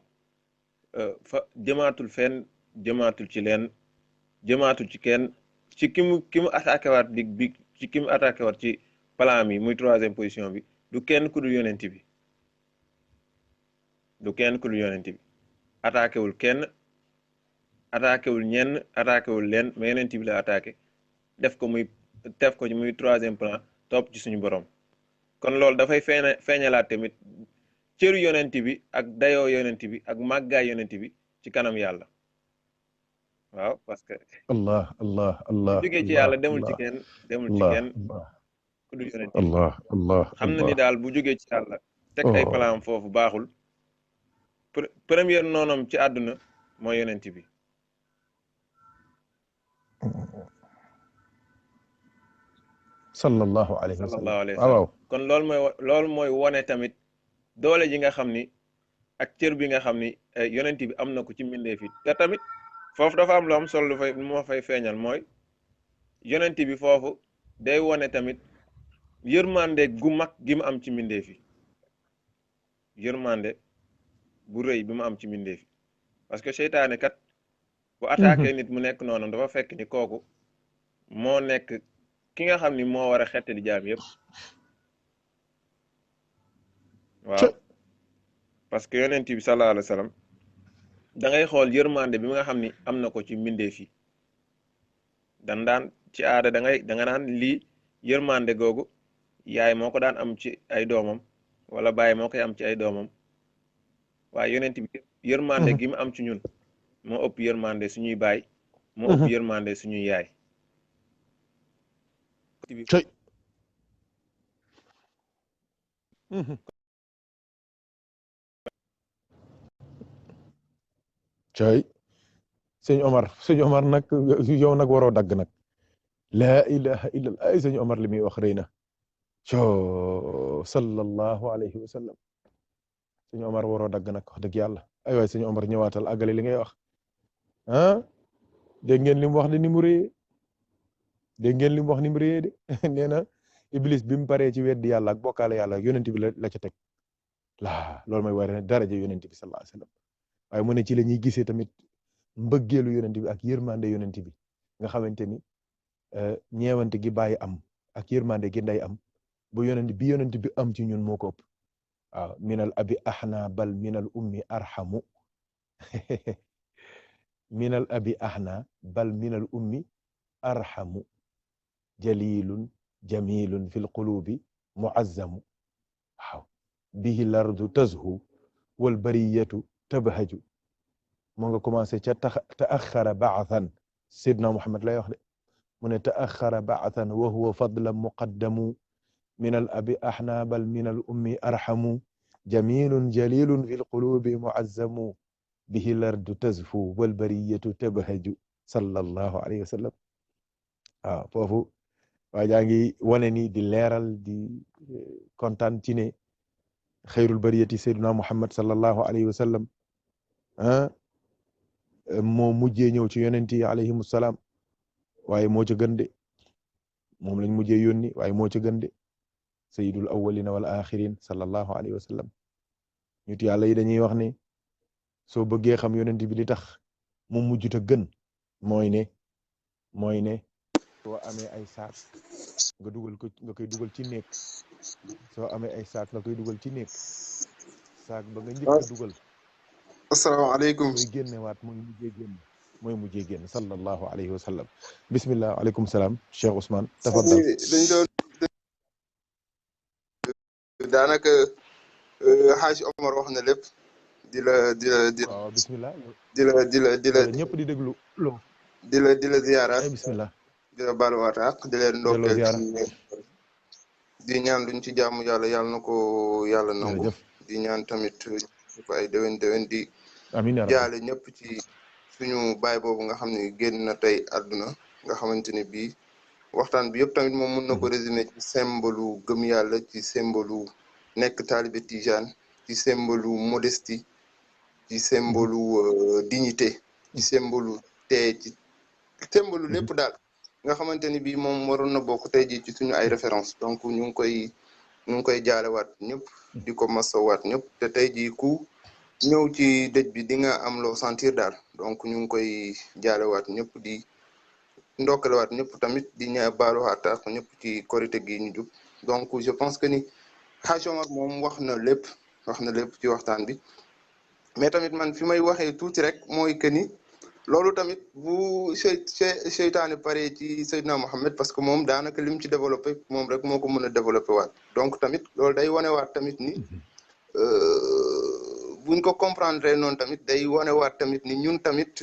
[SPEAKER 3] fa jëmaatul fenn jëmaatul ci leen jëmaatul ci kenn ci ki mu attaqué waat bi ci ki mu attaqué waat ci plan mi muy troisième position bi du kenn ku dul yonent bi attaqué wul kenn attaqué wul ñenn attaqué wul leen mais yonent bi la attaqué def ko muy troisième plan topp ci suñu borom kon loolu dafay feeñalaat tamit cëru yonent bi ak dayoo yonent bi ak màggaay yonent bi ci kanam yàlla waaw parce que
[SPEAKER 1] allah
[SPEAKER 3] jógee ci yàlla demul ci kenn ku dul yonent bi xam na ni daal bu jógee ci yàlla teg ay plan foofu baaxul première noonam ci àdduna mooy yonent bi
[SPEAKER 1] sallallahu alayhi wa sallam
[SPEAKER 3] kon loolu mooy wone tamit doole ji nga xam ni ak cër bi nga xam ni yonent bi am na ko ci mbindeef yi te tamit foofu dafa am lu am solo lu ma fay feeñal mooy yonent bi foofu day wone tamit yërmande gu mag gi mu am ci mbindeef yi yërmande bu rëy bi mu am ci mbindeef yi parce que seytaane kat bu attaqué nit mu nekk noonu dafa fekk ni kooku moo nekk ki nga xam ni moo war a xettali jaam yëpp waaw parce que yonent bi sallallahu alayhi wa sallam da ngay xool yërmande bi nga xam ni am na ko ci mbindeef yi dan daan ci aada da nga naan lii yërmande googu yaay moo ko daan am ci ay doomam wala baay moo koy am ci ay doomam waaye yonent bi yërmande gi mu am ci ñun moo ëpp yërmande suñuy baay moo ëpp yërmande suñu yaay
[SPEAKER 1] cey cey sëñ Omar nag yow nag waroo dagg nag laa ilaha illallah ay sëñ Omar li muy wax rëy na sallallahu alayhi wa sallam sëñ Omar waroo dagg nag wax dëgg yàlla ay waay sëñ Omar ñëwaatal àggale li ngay wax dégg ngeen li mu wax ni mu réyee dégg ngeen li mu wax ni mu réyee de nee na Iblis bi mu paree ci weddi yàlla ak bokkaale yàlla ak yonent bi la ca teg loolu mooy waree ne daraja yonent bi sallallahu alayhi wa sallam waaye mu ne ci la ñuy gisee tamit mbëggeelu yonent bi ak yërmande yonent bi nga xamante ni ñeewante gi bàyyi am ak yërmande gi nday am bu yonent bi am ci ñun moo ko ëpp waaw minal abi ahna bal minal ummi arhamu minal abi ahna bal minal ummi arhamu jalilun jamilun fil qulubi muazzamu waaw bihi lardu tazhu wal bariyatu tabhaju moo nga commencé ca taaxara baathan sidna Muhammad lay wax de mu ne taaxara baathan wa huwa fadlan muqaddamu min al abi ahna bal min al ummi arhamu jamilun jalilun fi lqulubi muazzamu bihi lardu tazfu wal bariyatu tabhaju sallallahu alayhi wa sallam waaw foofu waa jaa ngi wane ni di leeral di kontaan ci ne xayrul bariyati sayyiduna Muhammad sallallahu alayhi wa sallam moo mujjee ñëw ci yonent yi alayhimu salaam waaye moo ca gën de moom lañ mujjee yónni waaye moo ca gën de sayyidul awwalina wal axirin sallallahu alayhi wa sallam ñut yàlla yi dañuy wax ne soo bëggee xam yonent bi li tax mu mujjuta gën mooy ne soo amee ay saak nga koy dugal ci néeg soo amee ay saak nga koy dugal ci néeg saak ba nga njëkk a dugal
[SPEAKER 2] asalaamaaleykum
[SPEAKER 1] muy génnewaat mooy mujjee génn sallallahu alayhi wa sallam bismillah aleykum salaam Cheikh Ousmane tafaddal
[SPEAKER 2] dañ doon daanaka Haji Omar wax na lépp
[SPEAKER 1] waaw bismillah
[SPEAKER 2] di la
[SPEAKER 1] ñëpp di déglu lo
[SPEAKER 2] di la ziyaaraat
[SPEAKER 1] bismillah
[SPEAKER 2] di la baaluwaat ak di leen ndokkeel di ñaan luñ ci jaamu yàlla na ko yàlla nangu di ñaan tamit ko ay déwén di
[SPEAKER 1] amiin
[SPEAKER 2] jaale ñëpp ci suñu baay boobu nga xam ne génn na tey àdduna nga xamante ne bii waxtaan bi yëpp tamit moom mën na ko résumer ci symbole gëm yàlla ci symbole nekk taalibe tijaan ci symbole modestie ci symbole dignité ci symbole tee ci symbole lépp daal nga xamante ni bii moom waroon na bokk tey jii ci suñu ay référence donc ñu ngi koy jaalewaat ñëpp di ko masawaat ñëpp te tey jii ku ñëw ci dëj bi di nga am loo sentir daal donc ñu ngi koy jaalewaat ñëpp di ndokkalewaat ñëpp tamit di baaluwaat ak ñëpp ci korite gi ñu jub donc je pense que ni Hadj Omar moom wax na lépp ci waxtaan bi mais tamit man fi may waxee tuuti rek mooy que ni loolu tamit bu seytaane pare ci Seydina Mohamed parce que moom daanaka lim ci développé moom rek moo ko mën a développé waat donc tamit loolu day wanewaat tamit ni buñ ko comprendre noonu tamit day wanewaat tamit ni ñun tamit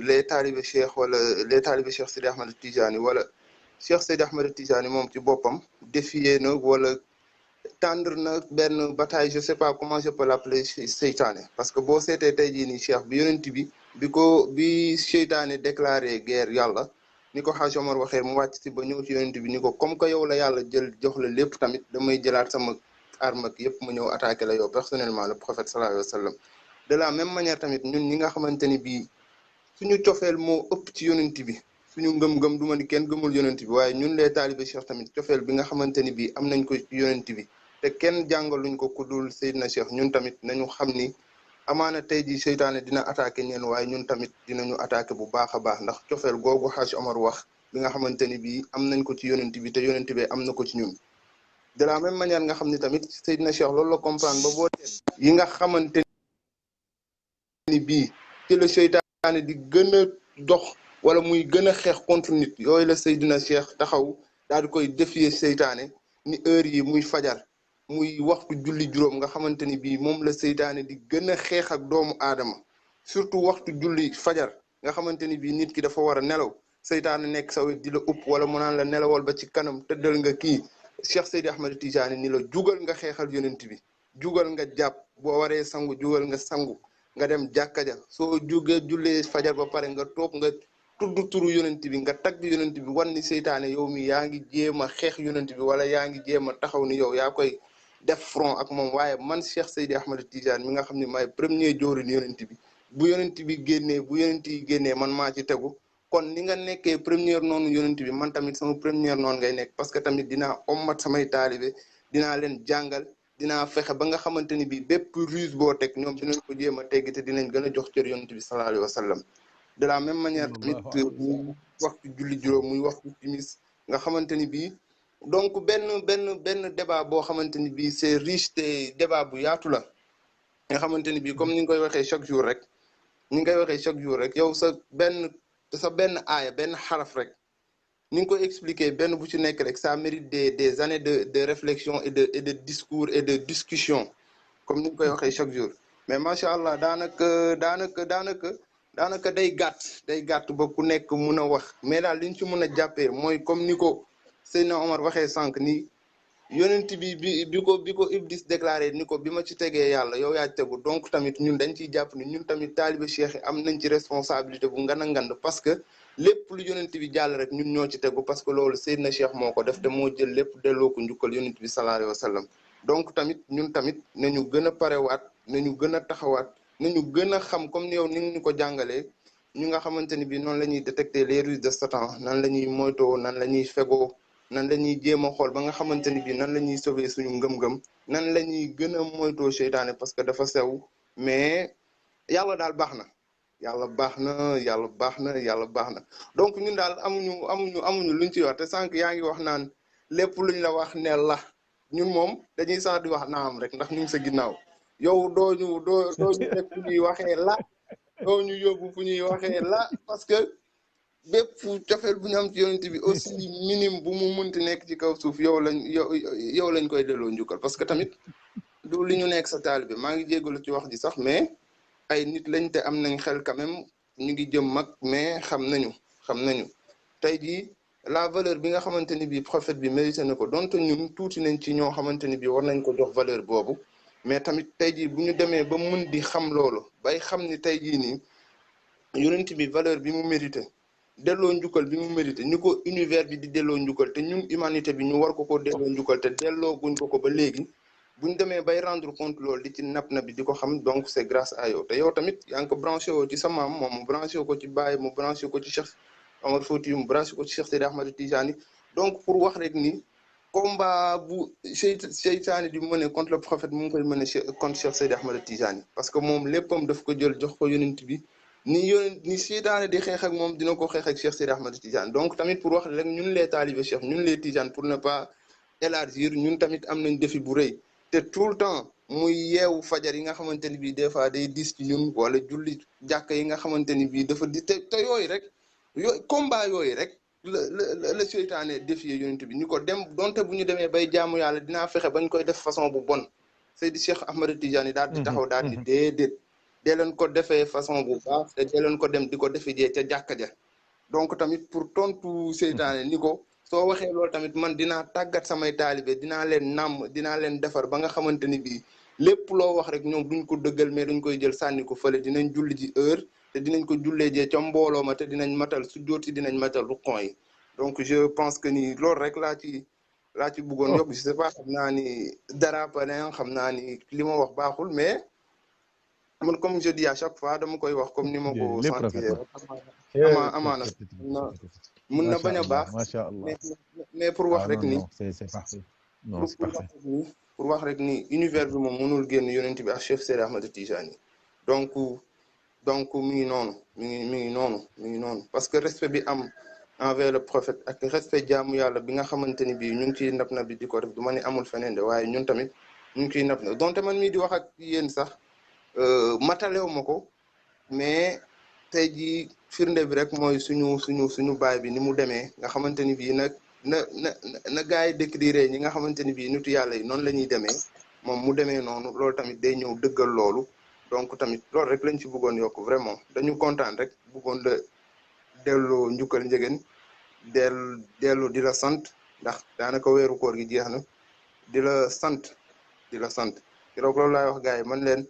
[SPEAKER 2] les talibé cheikh wala les talibé cheikh Seydi Ahmed Tijani wala cheikh Seydi Ahmed Tijani moom ci boppam défier na wala tendre na benn bataille je sais pas comment je peux l'appeler seytaane parce que boo seetee tey jii nii cheikh bi yonent bi seytaane déclaré guerre yàlla ni ko Hadj Omar waxee mu wàcc si ba ñëw ci yonent bi ni ko comme que yow la yàlla jël jox la lépp tamit damay jëlaat sama arme ak yëpp mu ñëw attaqué la yow personnellement le prophète sallallahu alayhi wa sallam de la même manière tamit ñun ñi nga xamante ni bii suñu cofeel moo ëpp ci yonent bi suñu ngëm-ngëm du ma ni kenn gëmul yonent bi waaye ñun les talibé cheikh tamit cofeel bi nga xamante ni bii am nañ ko ci yonent bi te kenn jàngaluñ ko ku dul Seydina Cheikh ñun tamit nañu xam ni amaana tey jii seytaane dina attaqué ñeen waaye ñun tamit dinañu attaqué bu baax a baax ndax cofeel googu Hadj Omar wax bi nga xamante ni bii am nañ ko ci yonent bi te yonent bi am na ko ci ñun de la même manière nga xam ni tamit Seydina Cheikh loolu la comprendre ba boo teet yi nga xamante ni bii ci la seytaane di gën a dox wala muy gën a xeex contre nit yooyu la Seydina Cheikh taxaw daal di koy défier seytaane ni heure yi muy fajar muy waxtu julli juróom nga xamante ni bii moom la seytaane di gën a xeex ak doomu aadama surtout waxtu julli fajar nga xamante ni bii nit ki dafa war a nelaw seytaane nekk sa wet di la upp wala mu naan la nelawal ba ci kanam tëddal nga kii Cheikh Seydi Ahmed Tidiane ni la jugal nga xeexal yonent bi jugal nga jàpp boo waree sangu jugal nga sangu nga dem jàkka ja soo jugee jullee fajar ba pare nga toog nga tudd turu yonent bi nga tagg yonent bi wan ni seytaane yow mi yaa ngi jéem a xeex yonent bi wala yaa ngi jéem a taxaw ni yow yaa koy def front ak moom waaye man Cheikh Seydi Ahmed Tidiane mi nga xam ne maay premier joorin yonent bi bu yonent bi génnee bu yonent yi génnee man maa ci tegu kon ni nga nekkee première noonu yonent bi man tamit sama première noonu ngay nekk parce que tamit dinaa ommat samay taalibe dinaa leen jàngal dinaa fexe ba nga xamante ni bii bépp ruse boo teg ñoom dinañ ko jéem a tegg te dinañ gën a jox cër yonent bi sallallahu alayhi wa sallam de la même manière tamit muy waxtu julli juróom muy waxtu timis nga xamante ni bii donc benn débat boo xamante ni bii c'est riche te débat bu yaatu la nga xamante ni bii comme ni nga koy waxee chaque jour rek yow sa benn aaya benn xaraf rek ni nga koy expliquer benn bu ci nekk rek ça mérite des années de réflexion et de discours et de discussion comme ni nga koy waxee chaque jour mais macha allah daanaka day gàtt ba ku nekk mun a wax mais daal liñ ci mun a jàppee mooy comme ni ko Seydina Omar waxee sànq ni yonent bi bi ko Iblis déclaré ni ko bi ma ci tegee yàlla yow yaa tegu donc tamit ñun dañ ciy jàpp ni ñun tamit taaliba cheikh yi am nañ ci responsabilité bu ngand a ngand parce que lépp lu yonent bi jàll rek ñun ñoo ci tegu parce que loolu Seydina Cheikh moo ko def te moo jël lépp delloo ko njukkal yonent bi sallallahu alayhi wa sallam donc tamit ñun tamit nañu gën a parewaat nañu gën a taxawaat nañu gën a xam comme ni yow ni ñu ko jàngalee ñu nga xamante ni bi noonu la ñuy détecter les ruses de Satan nan la ñuy moytoo nan la ñuy fegoo nan la ñuy jéem a xool ba nga xamante ni bii nan la ñuy sauver suñu ngëm-ngëm nan la ñuy gën a moytoo seytaane parce que dafa sew mais yàlla daal baax na yàlla baax na donc ñun daal amuñu luñ ci wax te sànq yaa ngi wax naan lépp luñ la wax ne la ñun moom dañuy sax di wax naam rek ndax ñu ngi sa ginnaaw yow doo ñu fekk fu ñuy waxee la doo ñu yóbbu fu ñuy waxee la parce que bépp cofeel bu ñu am ci yonent bi aussi minime bu mu munti nekk ci kaw suuf yow lañ koy delloo njukkal parce que tamit du li ñu nekk sa taalibe maa ngi jégalu ci wax ji sax mais ay nit lañ te am nañ xel quand même ñu ngi jëm mag mais xam nañu tey jii la valeur bi nga xamante ni bii prophète bi mérité na ko donte ñun tuuti nañ ci ñoo xamante ni bii war nañ ko jox valeur boobu mais tamit tey jii bu ñu demee ba mun di xam loolu bay xam ni tey jii nii yonent bi valeur bi mu mérité delloo njukkal bi mu mérité ni ko univers bi di delloo njukkal te ñun humanité bi ñu war ko delloo njukkal te delloo guñ ko ba léegi buñ demee bay rendre compte loolu di ci napp na bi di ko xam donc c'est grâce à yow te yow tamit yaa ngi ko branché woo ci sa maam moom mu branché ko ci Baye mu branché ko ci Cheikh Omar Fouti mu branché ko ci Cheikh Seydi Ahmed Tijani donc pour wax rek ni combat bu seytaane di mëne contre le prophète mu ngi koy mëne contre Cheikh Seydi Ahmed Tijani parce que moom léppam daf ko jël jox ko yonent bi ni seytaane di xeex ak moom dina ko xeex ak Cheikh Seydi Ahmed Tidiane donc tamit pour wax rek ñun les talibé Cheikh ñun les Tidiane pour ne pas élargir ñun tamit am nañ défi bu rëy te tout le temps muy yeewu fajar yi nga xamante ni bii des fois day dis ci ñun wala julli jàkk yi nga xamante ni bii dafa di te yooyu rek combat yooyu rek la seytaane défier yonent bi ñu ko dem donte bu ñu demee bay jaamu yàlla dinaa fexe bañ koy def façon bu bon Seydi Cheikh Ahmed Tidiane yi daal di taxaw daal di déedéet dee leen ko defee façon bu baax te dee leen ko dem di ko defe jee ca jàkka ja donc tamit pour tontu seytaane ni ko soo waxee loolu tamit man dinaa tàggat samay taalibe dinaa leen nàmm dinaa leen defar ba nga xamante ni bii lépp loo wax rek ñoom duñ ko dëggal mais duñ koy jël sànni ko fële dinañ julli ji heure te dinañ ko jullee jee ca mbooloo ma te dinañ matal su jooti dinañ matal ruqon yi donc je pense que ni loolu rek laa ci bëggoon yokk je sais pas xam naa ni dara panen xam naa ni li ma wax baaxul mais man comme je dis à chaque fois dama koy wax comme ni ma ko sentir amaana mun na bañ a baax
[SPEAKER 1] macha allah
[SPEAKER 2] mais pour wax rek ni
[SPEAKER 1] c'est parfait
[SPEAKER 2] pour wax rek ni univers bi moom mënul génn yonent bi ak Cheikh Seydi Ahmed Tijani donc mi ngi noonu parce que respect bi am envers le prophète ak respect jaamu yàlla bi nga xamante ni bii ñu ngi ciy nap na bi di ko def du ma ni amul feneen de waaye ñun tamit ñu ngi ciy nap na donte man mii di wax ak yéen sax matalew ma ko mais tey jii firnde bi rek mooy suñu baay bi ni mu demee nga xamante ni bii nag na gars yi décrire ñi nga xamante ni bii nitu yàlla yi noonu la ñuy demee moom mu demee noonu loolu tamit day ñëw dëggal loolu donc tamit loolu rek lañ ci bëggoon yokk vraiment dañu kontaan rek
[SPEAKER 4] bëggoon la delloo njukkal njëgeen dellu di la sant ndax daanaka weeru koor gi jeex na di la sant keroog loolu laay wax gars yi man leen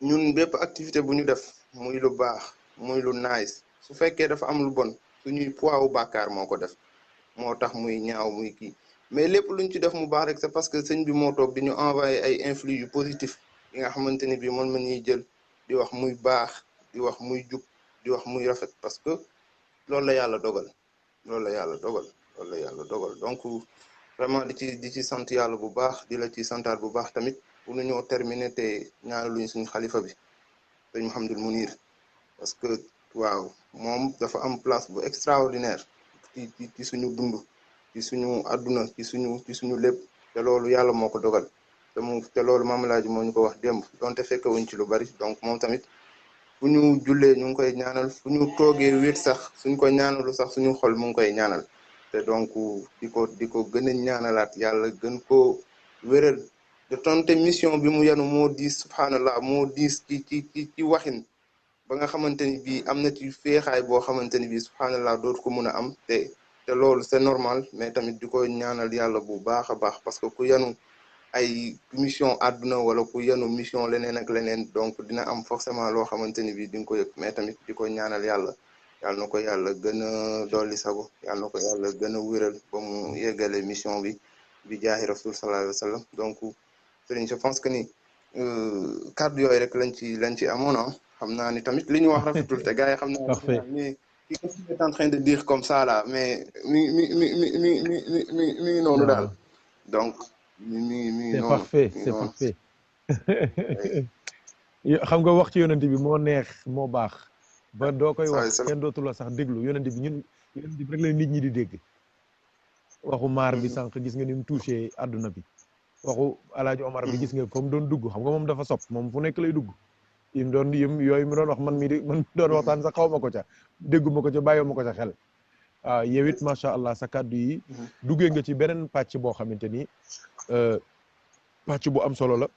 [SPEAKER 4] ñun bépp activité bu ñu def muy lu baax muy lu nice su fekkee dafa am lu bon suñuy poids wu bàkkaar moo ko def moo tax muy ñaaw muy kii mais lépp luñ ci def mu baax rek c'est parce que sëñ bi moo toog di ñu envoyé ay influx yu positif yi nga xamante ni bii moom la ñuy jël di wax muy baax di wax muy jub di wax muy rafet parce que loolu la yàlla dogal donc vraiment di ci sant yàlla bu baax di la ci santaat bu baax tamit pour nu ñoo terminer te ñaanaluñu suñu xalifa bi sëñ Mouhamadul Mounir parce que waaw moom dafa am place bu extraordinaire ci suñu dund ci suñu àdduna ci suñu lépp te loolu yàlla moo ko dogal te loolu Maam Alaaji moo ñu ko wax démb donte fekkewuñ ci lu bari donc moom tamit fu ñu jullee ñu ngi koy ñaanal fu ñu toogee wéet sax suñ ko ñaanalu sax suñu xol mu ngi koy ñaanal te donc di ko gën a ñaanalaat yàlla gën ko wéral de tonte mission bi mu yanu moo diis subhanallah moo diis ci waxin ba nga xamante ni bii am na ci feexaay boo xamante ni bii subhanallah dootu ko mun a am te loolu c'est normal mais tamit di ko ñaanal yàlla bu baax a baax parce que ku yanu ay mission àdduna wala ku yanu mission leneen ak leneen donc dina am forcément loo xamante ni bii di nga ko yëg mais tamit di ko ñaanal yàlla na ko yàlla gën a dolli sago yàlla na ko yàlla gën a wéral ba mu yeggale mission bi jaahi rasul sallallahu alayhi wa sallam donc Serigne je pense que ni kàddu yooyu rek lañ ci amoon xam naa ni tamit li ñu wax rafetul te gars yi xam naa mais qu'est-ce qu'il est en train de dire comme ça là mais mi ngi noonu daal donc mi ngi noonu
[SPEAKER 1] c'est parfait xam nga wax ci yonent bi moo neex moo baax ba doo koy wax kenn dootu la sax déglu yonent bi rek la nit ñi di dégg waxu maar bi sànq gis nga ni mu touché àdduna bi waxu Alaaji Omar bi gis nga fa mu doon dugg xam nga moom dafa sopp moom fu nekk lay dugg yooyu mu doon wax man doon waxtaan sax xaw ma ko ca dégguma ko ca bàyyoo ma ko ca xel waaw yow it macha allah sa kàddu yi duggee nga ci beneen pàcc boo xamante ni pàcc bu am solo la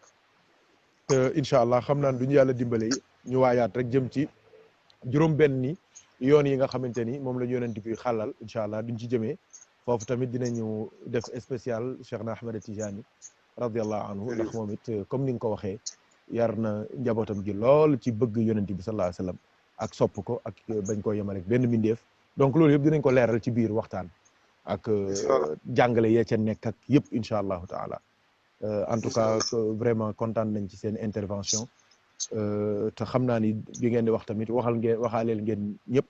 [SPEAKER 1] incha allah xam naa duñu yàlla dimbale yi ñu waayaat rek jëm ci juróom benn ni yoon yi nga xamante ni moom la ñu yonent bi xàllal incha allah duñ ci jëmee foofu tamit dinañu def spécial Cheikh na Ahmed Tijani radiallahu anhu ndax moom it comme ni nga ko waxee yar na njabootam gi lool ci bëgg yonent bi sallallahu alayhi wasallam ak sopp ko ak bañ koo yemale ak benn mbindeef donc loolu yëpp dinañ ko leeral ci biir waxtaan ak jàngale yee ca nekk ak yëpp incha allahu taala en tout cas vraiment kontaan nañ ci seen intervention te xam naa ni bi ngeen di wax tamit waxaaleel ngeen ñëpp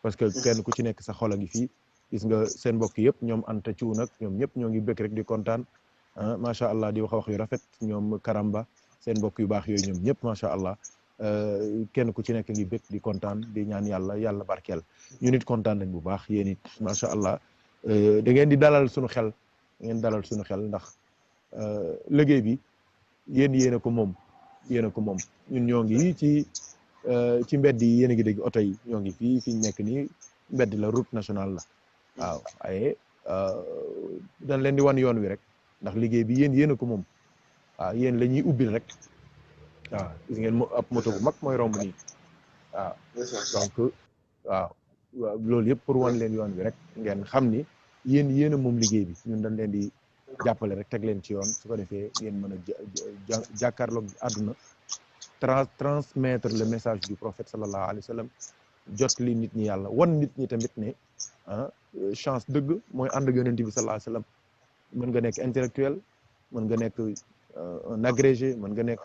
[SPEAKER 1] parce que kenn ku ci nekk sa xol a ngi fii gis nga seen mbokk yëpp ñoom Anta Thiou nag ñoom ñëpp ñoo ngi bëgg rek di kontaan macha allah di wax yu rafet ñoom Karamba seen mbokk yu baax yooyu ñoom ñëpp macha allah kenn ku ci nekk ngi bëgg di kontaan di ñaan yàlla barkeel ñu nit kontaan nañ bu baax yéen it macha allah da ngeen di dalal suñu xel ndax liggéey bi yéen a ko moom ñun ñoo ngi ci mbedd yi yéen a ngi dégg oto yi ñoo ngi fii fi ñu nekk nii mbedd la route nationale la waaw waaye dañ leen di wan yoon wi rek ndax liggéey bi yéen a ko moom waaw yéen la ñuy ubbil rek waaw gis ngeen ab moto bu mag mooy romb nii waaw donc waaw loolu yëpp pour wan leen yoon wi rek ngeen xam ni yéen a moom liggéey bi ñun dañ leen di jàppale rek teg leen ci yoon su ko defee ngeen mën a jàkkaarloog àdduna transmettre le message du prophète sallallahu alayhi wa sallam jot li nit ñi yàlla wan nit ñi tamit ne chance dëgg mooy ànd ak yonent bi sallallahu alayhi wa sallam mën nga nekk intellectuel mën nga nekk un agrégé mën nga nekk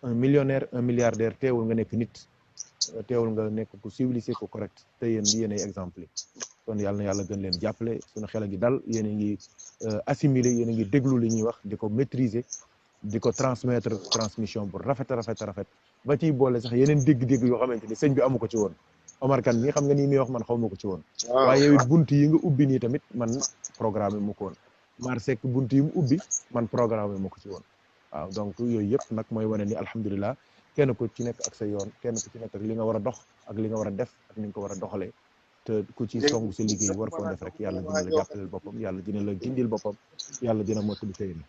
[SPEAKER 1] un millionnaire un milliardaire teewul nga nekk nit teewul nga nekk ku civilisé ku correct te yéenay exemple yi kon yàlla na yàlla gën leen jàppale suñu xel a ngi dal yéen a ngi assimilé yéen a ngi déglu li ñuy wax di ko maîtriser di ko transmettre transmission bu rafet ba ciy boole sax yeneen dégg-dégg yoo xamante ni sëñ bi amu ko ci woon Omar Kane mi xam nga nii muy wax man xaw ma ko ci woon waaye yow it bunt yi nga ubbi nii tamit man programme mu ko woon Mar Seck bunt yi mu ubbi man programme mu ko ci woon waaw donc yooyu yëpp nag mooy wane ni alhamdulilah kenn ku ci nekk ak sa yoon kenn ku ci nekk ak li nga war a dox ak li nga war a def ak ni nga ko war a doxalee te ku ci song sa liggéey war koo def rek yàlla dina la jàppaleel boppam yàlla dina la gindil boppam yàlla dina mottali sa yéene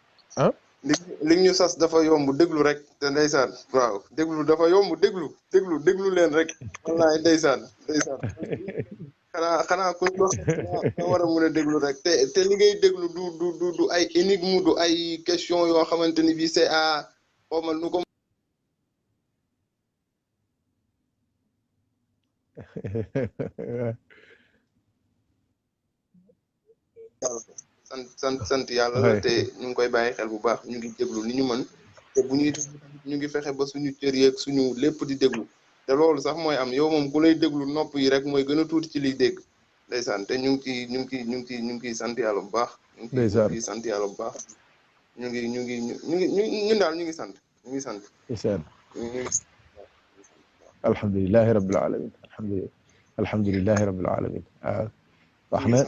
[SPEAKER 4] li ñu sas dafa yomb déglu rek te ndeysaan waaw déglu dafa yomb déglu leen rek wallaay ndeysaan xanaa ku wax nga war a mën a déglu rek te li ngay déglu du ay énigme du ay question yoo xamante ni bii c'est à xawma nu ko sant yàlla la te ñu ngi koy bàyyi xel bu baax ñu ngi déglu li ñu mën te bu ñuy ñu ngi fexe ba suñu cër yeeg suñu lépp di déglu te loolu sax mooy am yow moom ku lay déglu nopp yi rek mooy gën a tuuti ci liy dégg ndeysaan te ñu ngi ciy sant yàlla bu baax ñu ngi sant yàlla bu baax ñun daal ñu ngi sant
[SPEAKER 1] alhamdulilahi rabbil alamin alhamdulilahi rabbil alamin wax na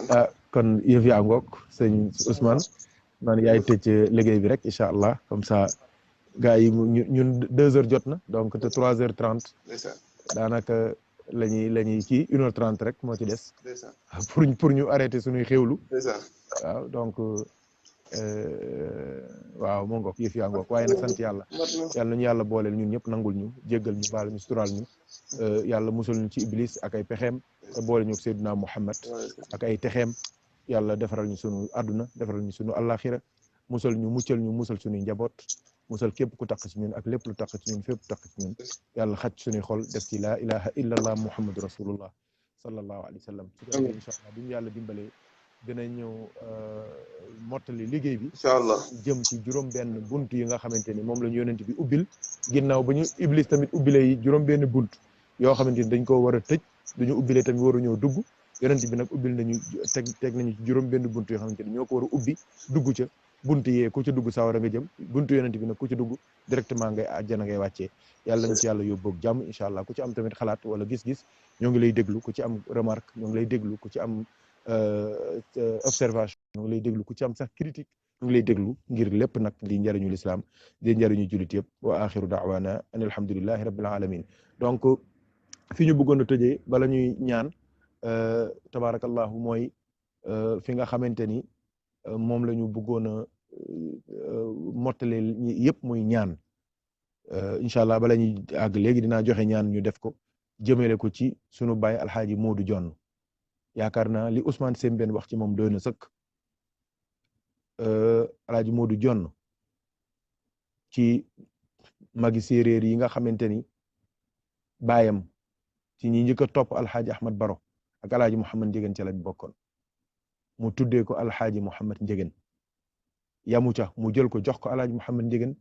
[SPEAKER 1] kon yëf yaa ngoog sëñ Ousmane man yaay tëj liggéey bi rek incha allah comme ça gars yi ñun 2h jot na donc te 3h30 daanaka lañuy kii 1h30 rek moo ci des pour ñu arrêter suñuy xéwlu waaw donc waaw moo ngoog yëf yaa ngoog waaye nag sant yàlla nañu yàlla booleel ñun ñëpp nangul ñu jéggal ñu baal ñu sutural ñu yàlla musul ñu ci iblis ak ay pexeem te boole ñu Seydina Muhammad ak ay texeem yàlla defaral ñu sunu àdduna defaral ñu sunu àllaaxira mucal ñu musal suñuy njaboot musal képp ku taq ci ñun ak lépp lu taq ci ñun fépp taq ci ñun yàlla xaj suñuy xol def ci laa ilaha illa allah muhammadu rasulullah sallallahu alayhi wa sallam su ko defee incha allah bu ñu yàlla dimbalee dinañ ñëw mottali liggéey bi
[SPEAKER 4] incha allah
[SPEAKER 1] jëm ci juróom benn bunt yi nga xamante ni moom la ñu yonent bi ubbil ginnaaw ba ñu iblis tamit ubbile yi juróom benn bunt yoo xamante ni dañ ko war a tëj duñu ubbile tamit waruñoo dugg yonent bi nag ubbil nañu teg nañu ci juróom benn bunt yoo xamante ni ñoo ko war a ubbi dugg ca bunt yee ku ca dugg sawara nga jëm buntu yonent bi nag ku ca dugg directement ngay àjjana ngay wàccee yàlla nañ ci yàlla yóbboog jàmm incha allah ku ci am tamit xalaat wala gis-gis ñoo ngi lay déglu ku ci am remarque ñoo ngi lay déglu ku ci am observation ñoo ngi lay déglu ku ci am sax critique ñoo ngi lay déglu ngir lépp nag di njëriñu lislaam di njëriñu julit yëpp wa axiru daawana an alhamdulillahi rabbil alamin donc fi ñu bëggoon a tëjee bala ñuy ñaan tabarakallahu mooy fi nga xamante ni moom la ñu bëggoon a mottale yëpp muy ñaan incha allah bala ñuy àgg léegi dinaa joxe ñaan ñu def ko jëmale ko ci sunu baay alxaaji Moodu Jonn yaakaar naa li Ousmane Sembène wax ci moom doy na sëkk alxaaji Moodu Jonn ci magi séeréer yi nga xamante ni baayam ci ñi njëkk a topp alxaaji Ahmad Baro ak alxaaji Mouhamad Njegen ca lañ bokkoon mu tuddee ko alxaaji Mouhamad Njegen yamu ca mu jël ko jox ko alxaaji Mouhamad Njegen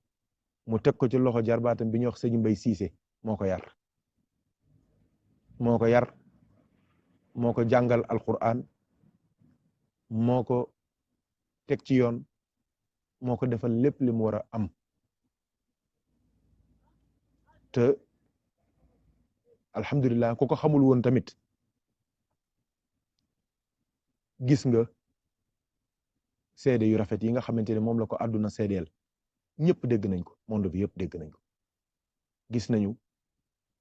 [SPEAKER 1] mu teg ko ci loxo jarbaatam bi ñuy wax sëñ Mbay Siise moo ko yar moo ko jàngal alquran moo ko teg ci yoon moo ko defal lépp li mu war a am te alhamdulilah ku ko xamul woon tamit gis nga seede yu rafet yi nga xamante ne moom la ko àdduna seedeel ñëpp dégg nañ ko monde bi yëpp dégg nañ ko gis nañu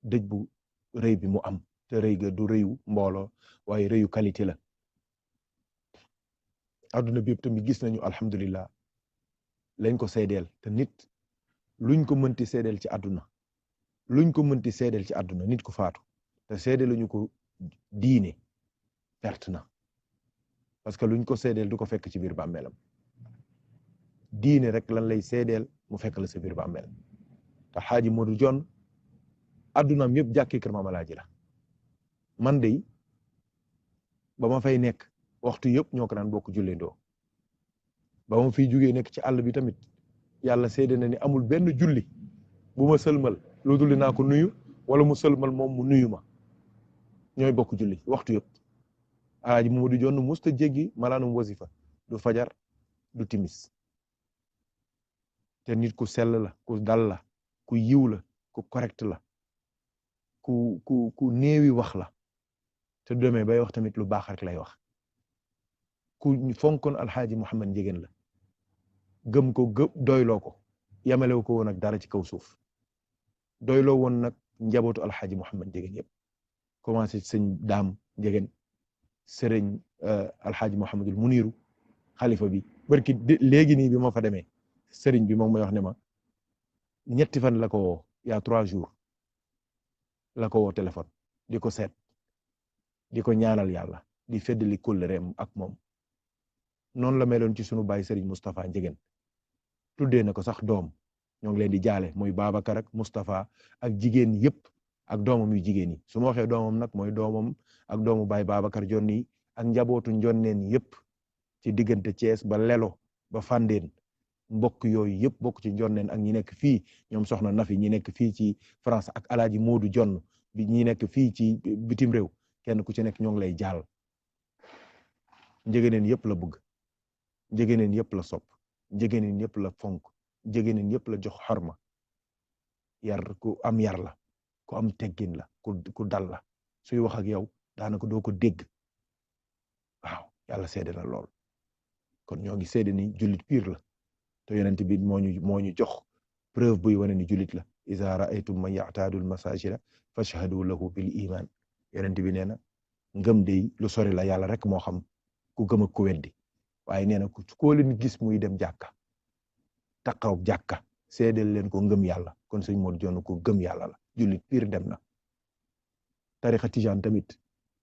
[SPEAKER 1] dëj bu rëy bi mu am te rëy ga du rëyu mbooloo waaye rëyu qualité la àdduna bi yëpp tamit gis nañu alhamdulillah lañ ko seedeel te nit luñ ko mënti seedeel ci àdduna nit ku faatu te seedeeluñu ko diine perte na parce que luñ ko seedeel du ko fekk ci biir bàmmeelam diine rek lan lay seedeel mu fekk la sa biir bàmmeel te xaaji Moodu Jonn addunaam yëpp jàkkee kër Maam Alaaji la man de ba ma fay nekk waxtu yëpp ñoo ko daan bokk julleendoo ba ma fiy jugee nekk ci àll bi tamit yàlla seede na ni amul benn julli bu ma sëlmal lu dul naa ko nuyu wala mu sëlmal moom mu nuyu ma ñooy bokk julli waxtu yëpp Alaaji Moodu Jonn musta jéggi malaanum wasifa du fajar du timis te nit ku sell la ku dal la ku yiw la ku correct la ku néewi wax la te du demee bay wax tamit lu baax rek lay wax ku fonkoon alxaaji Mouhamad Njegen la gëm ko doyloo ko yamalew ko woon ak dara ci kaw suuf doyloo woon nag njabootu alxaaji Mouhamad Njegen yëpp commencé sëñ Daam Njegen sëriñ alxaaji Mouhamadul Muniru xalifa bi barki léegi nii bi ma fa demee sëriñ bi moom may wax ne ma ñetti fan la ko woo il y a 3 jours la ko woo téléphone di ko seet di ko ñaanal yàlla di feddali kóllëreem ak moom noonu la meloon ci sunu baay sëriñ Moustapha Ndiéguène tuddee na ko sax doom ñoo ngi leen di jaale muy Babacar ak Moustapha ak jigéen yëpp ak doomam yu jigéen yi su ma waxee doomam nag mooy doomam ak doomu baay Babacar Jonni ak njabootu njonneen yëpp ci diggante Thiès ba Lelo ba Fandène mbokk yooyu yëpp bokk ci njonneen ak ñi nekk fii ñoom soxna Nafi ñi nekk fii ci France ak alaaji Moodu Jonn bi ñi nekk fii ci bitim réew kenn ku ci nekk ñoo ngi lay jaal njëgëneen yëpp la bëgg njëgëneen yëpp la sopp njëgëneen yëpp la fonk njëgëneen yëpp la jox xorma yar ku am yar la ku am teggin la ku dal la suy wax ak yow daanaka doo ko dégg waaw yàlla seede na lool kon ñoo ngi seede ni jullit piir la te yonent bi moo ñu jox preuve buy wane ni jullit la iza ra'aytum man ya'tadu al-masajida fashhadu lahu bil iman yonent bi nee na ngëm de lu sori la yàlla rek moo xam ku gëm ak ku weddi waaye nee na koo leen gis muy dem jàkka taxaw jàkka seedeel leen ko ngëm yàlla kon sëñ Modou Dione ko gëm yàlla la jullit piir dem na tarixa tijaan tamit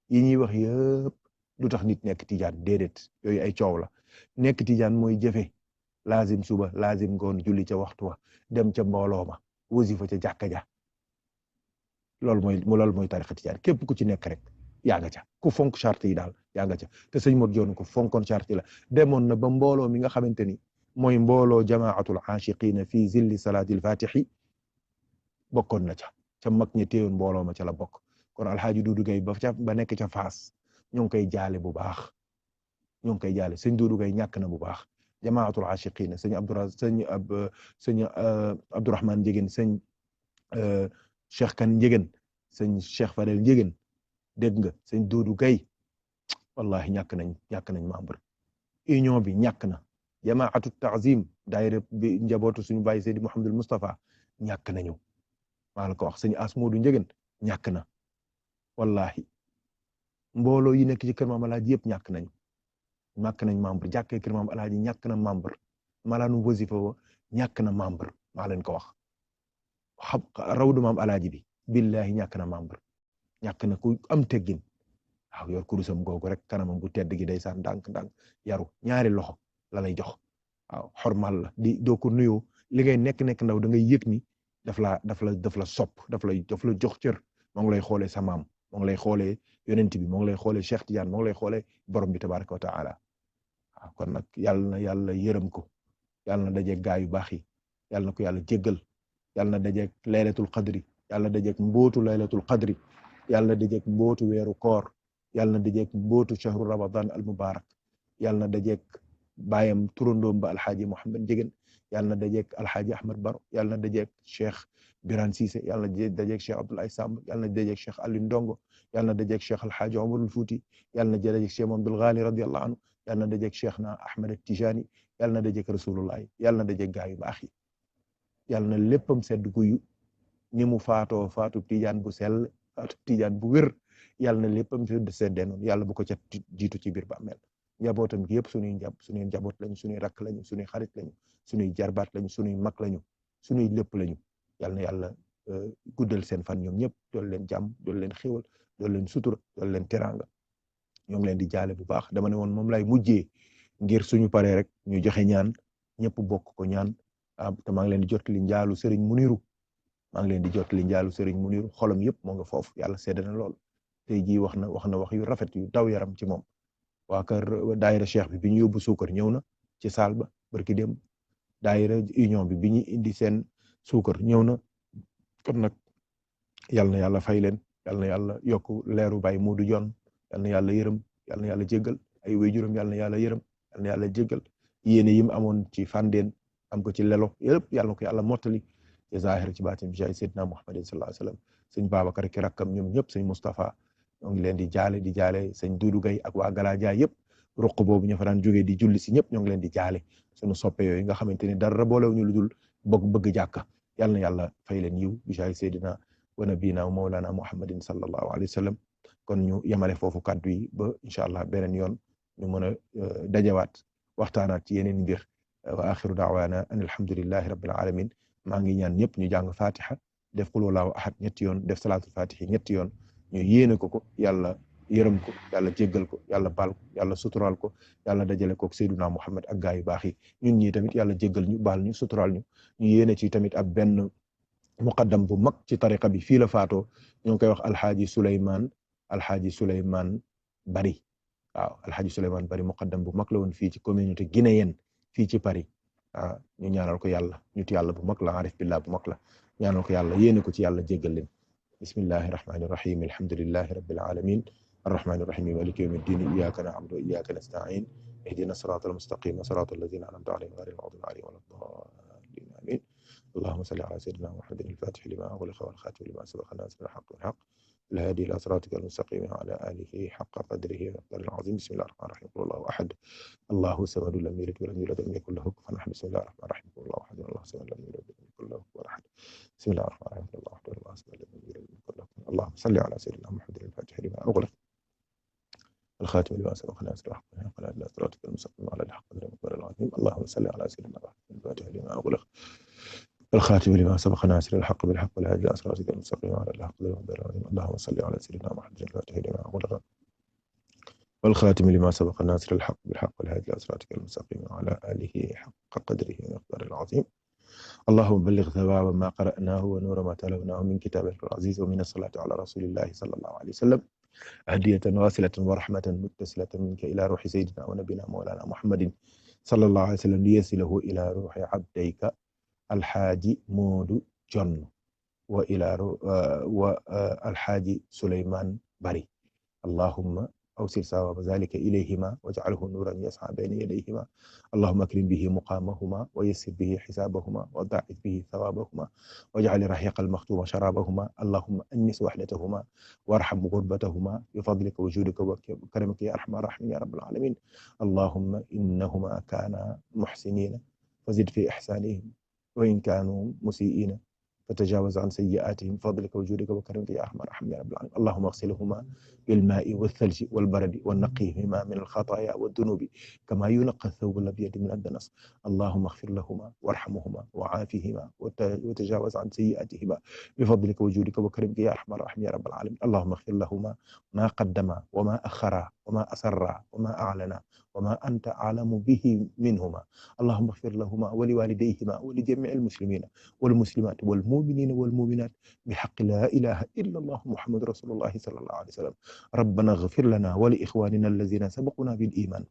[SPEAKER 1] yi ñuy wax yëpp du tax nit nekk tijaan déedéet yooyu ay coow la nekk tijaan mooy jëfe lazim suba lazim ngoon julli ca waxtu wa dem ca mbooloo ma wasifa ca jàkka ja loolu mooy tarixa tijaan képp ku ci nekk rek yaa nga ca ku fonk charte yi daal yaa nga ca te sëñ Modou Dione ko fonkoon charte yi la demoon na ba mbooloo mi nga xamante ni mooy mbooloo jamaatul aashiqiina fi zilli salaatil fatixi bokkoon na ca mag ñi téewoon mbooloo ma ca la bokk kon alxaaji Duudu Gay ba nekk ca Faas ñoo ngi koy jaale bu baax ñoo ngi koy jaale sëñ Duudu Gay ñàkk na bu baax jamaatul aashiqiina sëñ Abdourahman Ndiéguène sëñ Cheikh Kan Ndiéguène sëñ Cheikh Fadel Ndiéguène dégg nga sëñ Duudu Gay wallahi ñàkk nañ membre union bi ñàkk na jamaatu taazim daayira bi njabootu suñu bàyyi Seydi Mouhamadul Moustapha ñàkk nañu maa la ko wax sëñ Asmoodu Ndiéguène ñàkk na wallahi mbooloo yi nekk ci kër Maam Alaaji yëpp ñàkk nañ membre jàkkee kër Maam Alaaji ñàkk na membre malaanu wasifa wa ñàkk na membre maa leen ko wax rawdu Maam Alaaji bi billahi ñàkk na membre ñàkk na ku am teggin waaw yor kurusam googu rek kanamam bu tedd gi day saan ndànk yaru ñaari loxo la lay jox waaw xormal la doo ko nuyoo li ngay nekk ndaw da ngay yëg ni daf la sopp daf la jox cër moo ngi lay xoolee sa maam moo ngi lay xoolee yonent bi moo ngi lay xoolee Cheikh Tidiane moo ngi lay xoolee borom bi tabaraka wa taala waaw kon nag yàlla yërëm ko yàlla na dajeeg gaa yu baax yi yàlla na ko yàlla jéggal yàlla na dajeeg laylatul qadri yàlla na dajeeg mbootu laylatul qadri yàlla na dajeeg mbootu weeru koor yàlla na dajeeg mbootu shahru ramadan al mubarak yàlla na dajeeg baayam turandoom ba alxaaji Mouhamed Ndiéguène yàlla na dajeeg alxaaji Ahmed Baro yàlla na dajeeg Cheikh Birane Cissé yàlla na dajeeg Cheikh Abdoulaye Samb yàlla na dajeeg Cheikh Aliou Ndongo yàlla na dajeeg Cheikh alxaaji Omarul Fouti yàlla na dajeeg Cheikh Mamadou Ghali radiyallahu anhu yàlla na dajeeg Cheikh na Ahmed Tijani yàlla na dajeeg Rasulullahi yàlla na dajeeg gaa yu baax yi yàlla na léppam sedd guyu ni mu faatu Tijaan bu sell faatu Tijaan bu wér yàlla na léppam seddee noonu yàlla bu ko ca jiitu ci biir bàmmeel njabootam gi yëpp suñuy njaboot lañu suñuy rakk lañu suñuy xarit lañu suñuy jarbaat lañu suñuy mag lañu suñuy lépp lañu yàlla na yàlla guddal seen fan ñoom ñëpp dool leen jàmm dool leen xéwal dool leen sutura dool leen teranga ñoo ngi leen di jaale bu baax dama ne woon moom lay mujjee ngir suñu paree rek ñu joxe ñaan ñëpp bokk ko ñaan te maa ngi leen di jot li njaalu Serigne Muniru maa ngi leen di jot li njaalu Serigne Muniru xolam yëpp moo nga foofu yàlla seede na lool tey jii wax na wax yu rafet yu daw yaram ci moom waa kër daayira cheikh bi ñu yóbbu suukar ñëw na ci saal ba barki dem daayira union bi ñu indi seen suukar ñëw na kon nag yal na yàlla fay leen yal na yàlla yokk leeru Baay Moodu Jon yal na yàlla yërëm yal na yàlla jéggal ay waajuram yal na yàlla yërëm yal na yàlla jéggal yéene yim amoon ci Fandène am ko ci Lelo yëpp yal na ko yàlla mottali ci zahir ci baatin bi jaay Seydina Muhammad sallallahu alayhi wasallam sëñ Babacar ki rakkam ñoom ñëpp sëñ Moustapha ñoo ngi leen di jaale sëñ Duudu Gay ak waa Galaaja yëpp ruq boobu ñu fa daan jógee di julli si ñëpp ñoo ngi leen di jaale suñu soppe yooyu nga xamante ni dara boolewuñu lu dul bëgg jàkka yal na yàlla fay leen yiw bi jaay Seydina wa nabina wa mawlana Muhammadin sallallahu alayhi wa sallam kon ñu yemale foofu kàddu yi ba incha allah beneen yoon ñu mën a dajawaat waxtaanaat ci yeneen mbir wa axiru daawaana an alhamdulillahi rabbil alamin maa ngi ñaan ñëpp ñu jàng fatiha def qul huwallahu ahad ñetti yoon def salaatul fatihi ñetti yoon ñu yéene ko yàlla yërëm ko yàlla jéggal ko yàlla baal ko yàlla suturaal ko yàlla dajale kook Seyduna Muhammad ak gaa yu baax yi ñun ñii tamit yàlla jéggal ñu baal ñu suturaal ñu yéene ci tamit ab benn muqaddam bu mag ci tariqa bi fii la faatoo ñoo ngi koy wax alxaaji Souleymane Bari waaw alxaaji Souleymane Bari muqaddam bu mag la woon fii ci communauté guinéenne fii ci Paris waaw ñu ñaanal ko yàlla ñut yàlla bu mag la arif billah bu mag la ñaanal ko yàlla yéene ko ci yàlla jéggal leen bismillahi rahmani rahim alhamdulillahi rabbil alamin arrahmani rahim maliki yawmi ddin iyyaka na'budu wa iyyaka nasta'in ihdina siratal mustaqim siratal ladzina an'amta alayhim ghayril maghdubi alayhim waladdallin amin اللهم صل على سيدنا محمد الفاتح لما أغلق والخاتم لما سبق الناصر الحق بالحق الهادي إلى صراطك المستقيم وعلى آله حق قدره ومقداره العظيم بسم الله الرحمن الرحيم قل الله أحد الله الصمد لم يلد ولم يولد ولم يكن له كفوا أحد بسم الله الرحمن الرحيم قل الله أحد الله الصمد لم يلد ولم يكن له كفوا أحد بسم الله الرحمن الرحيم قل الله أحد الله الصمد لم يلد ولم يكن له كفوا أحد اللهم صل على سيدنا محمد الفاتح لما أغلق الخاتم لما سبق الناصر الحق بالحق الهادي إلى صراطك المستقيم وعلى الحق قدره ومقداره العظيم اللهم صل على سيدنا محمد الفاتح لما أغلق الخاتم لما سبق ناصر الحق بالحق والهادي إلى صراطك المستقيم وعلى الحق اللهم صل على سيدنا محمد الفاتح لما أغلق والخاتم لما سبق ناصر الحق بالحق والهادي إلى صراطك المستقيم وعلى آله حق قدره ومقداره العظيم اللهم بلغ ثواب ما قرأناه ونور ما تلوناه من كتابك العزيز ومن الصلاة على رسول الله صلى الله عليه وسلم هدية واصلة ورحمة متصلة منك إلى روح سيدنا ونبينا مولانا محمد صلى الله عليه وسلم ليصله إلى روح عبديك alxaaji Moodu Jonn wa alxaaji Souleymane Bari allahumma awsil sawaaba zalika ilayhima waj'alhu nuuran yas'a bayna yadayhima allahumma akrim bihi muqaamahuma wa yassir bihi xisaabahuma wa da'if bihi thawaabahuma waj'al rahiqa almaxtuuma sharaabahuma allahumma annis wahdatahuma warham gurbatahuma bifadlika wa juudika wa karamika ya arhamar rahimin ya rabbal alamin allahumma innahuma kaana muhsiniina fazid fi ihsaanihim wa in kaanu musii'iina فتجاوز عن سيئاتهم بفضلك وجودك وكرمك يا أرحم الراحمين يا رب العالمين اللهم اغسلهما بالماء والثلج والبرد ونقيهما من الخطايا والذنوب كما ينقى الثوب الأبيض من الدنس اللهم اغفر لهما وارحمهما وعافهما وتجاوز عن سيئاتهما بفضلك وجودك وكرمك يا أرحم الراحمين يا رب العالمين اللهم اغفر لهما ما قدما وما أخرا وما أسرا وما أعلنا وما أنت أعلم به منهما اللهم اغفر لهما ولوالديهما ولجميع المسلمين والمسلمات والمؤمنين والمؤمنات بحق لا إله إلا الله محمد رسول الله صلى الله عليه وسلم ربنا اغفر لنا ولإخواننا الذين سبقونا بالإيمان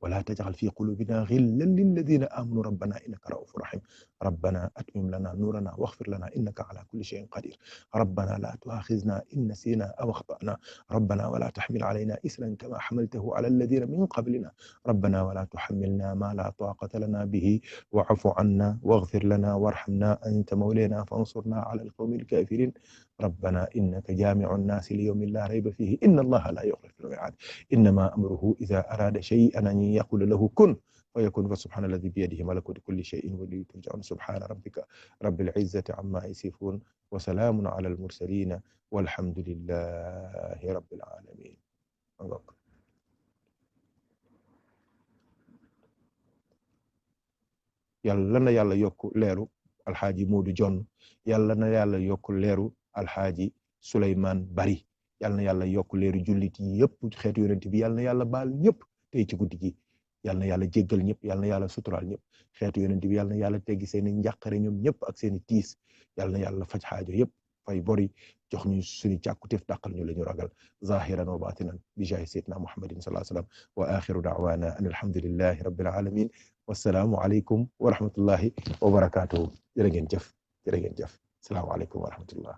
[SPEAKER 1] ولا تجعل في قلوبنا غلا للذين آمنوا ربنا إنك رؤوف رحيم ربنا أتمم لنا نورنا واغفر لنا إنك على كل شيء قدير ربنا لا تؤاخذنا إن نسينا أو أخطأنا ربنا ولا تحمل علينا إسرا كما حملته على الذين من قبلنا ربنا ولا تحملنا ما لا طاقة لنا به واعف عنا واغفر لنا وارحمنا أنت مولانا فانصرنا على القوم الكافرين ربنا إنك جامع الناس ليوم لا ريب فيه إن الله لا يخلف الميعاد إنما أمره إذا أراد شيئا أن يقول له كن فيكون فسبحان الذي بيده ملكوت كل شيء وإليه ترجعون سبحان ربك رب العزة عما يصفون وسلام على المرسلين والحمد لله رب العالمين. yàlla na yàlla yokk leeru alxaaji Moodu Jonn yàlla na yàlla yokk leeru alxaaji Souleymane Bari yàlla na yàlla yokk leeru jullit yi yëpp xeetu yonent bi yàlla na yàlla baal ñëpp tey ci guddi gi yàlla na yàlla jéggal ñëpp yàlla na yàlla suturaal ñëpp xeetu yonent bi yàlla na yàlla teggi seeni njàqare ñoom ñëpp ak seeni tiis yàlla na yàlla faj xaajo yëpp fay bori jox ñu suñu càkkutéef dàqal ñu la ñu ragal zahiran wa batinan bi jaahi sayyidina muhammadin sallallahu alayhi wa sallam wa axiru da'wana an alhamdulillahi rabbil alamin wassalaamu aleykum wa rahmatullahi wa barakatuhu jërë ngeen jëf jërë ngeen jëf assalaamu aleykum wa rahmatullah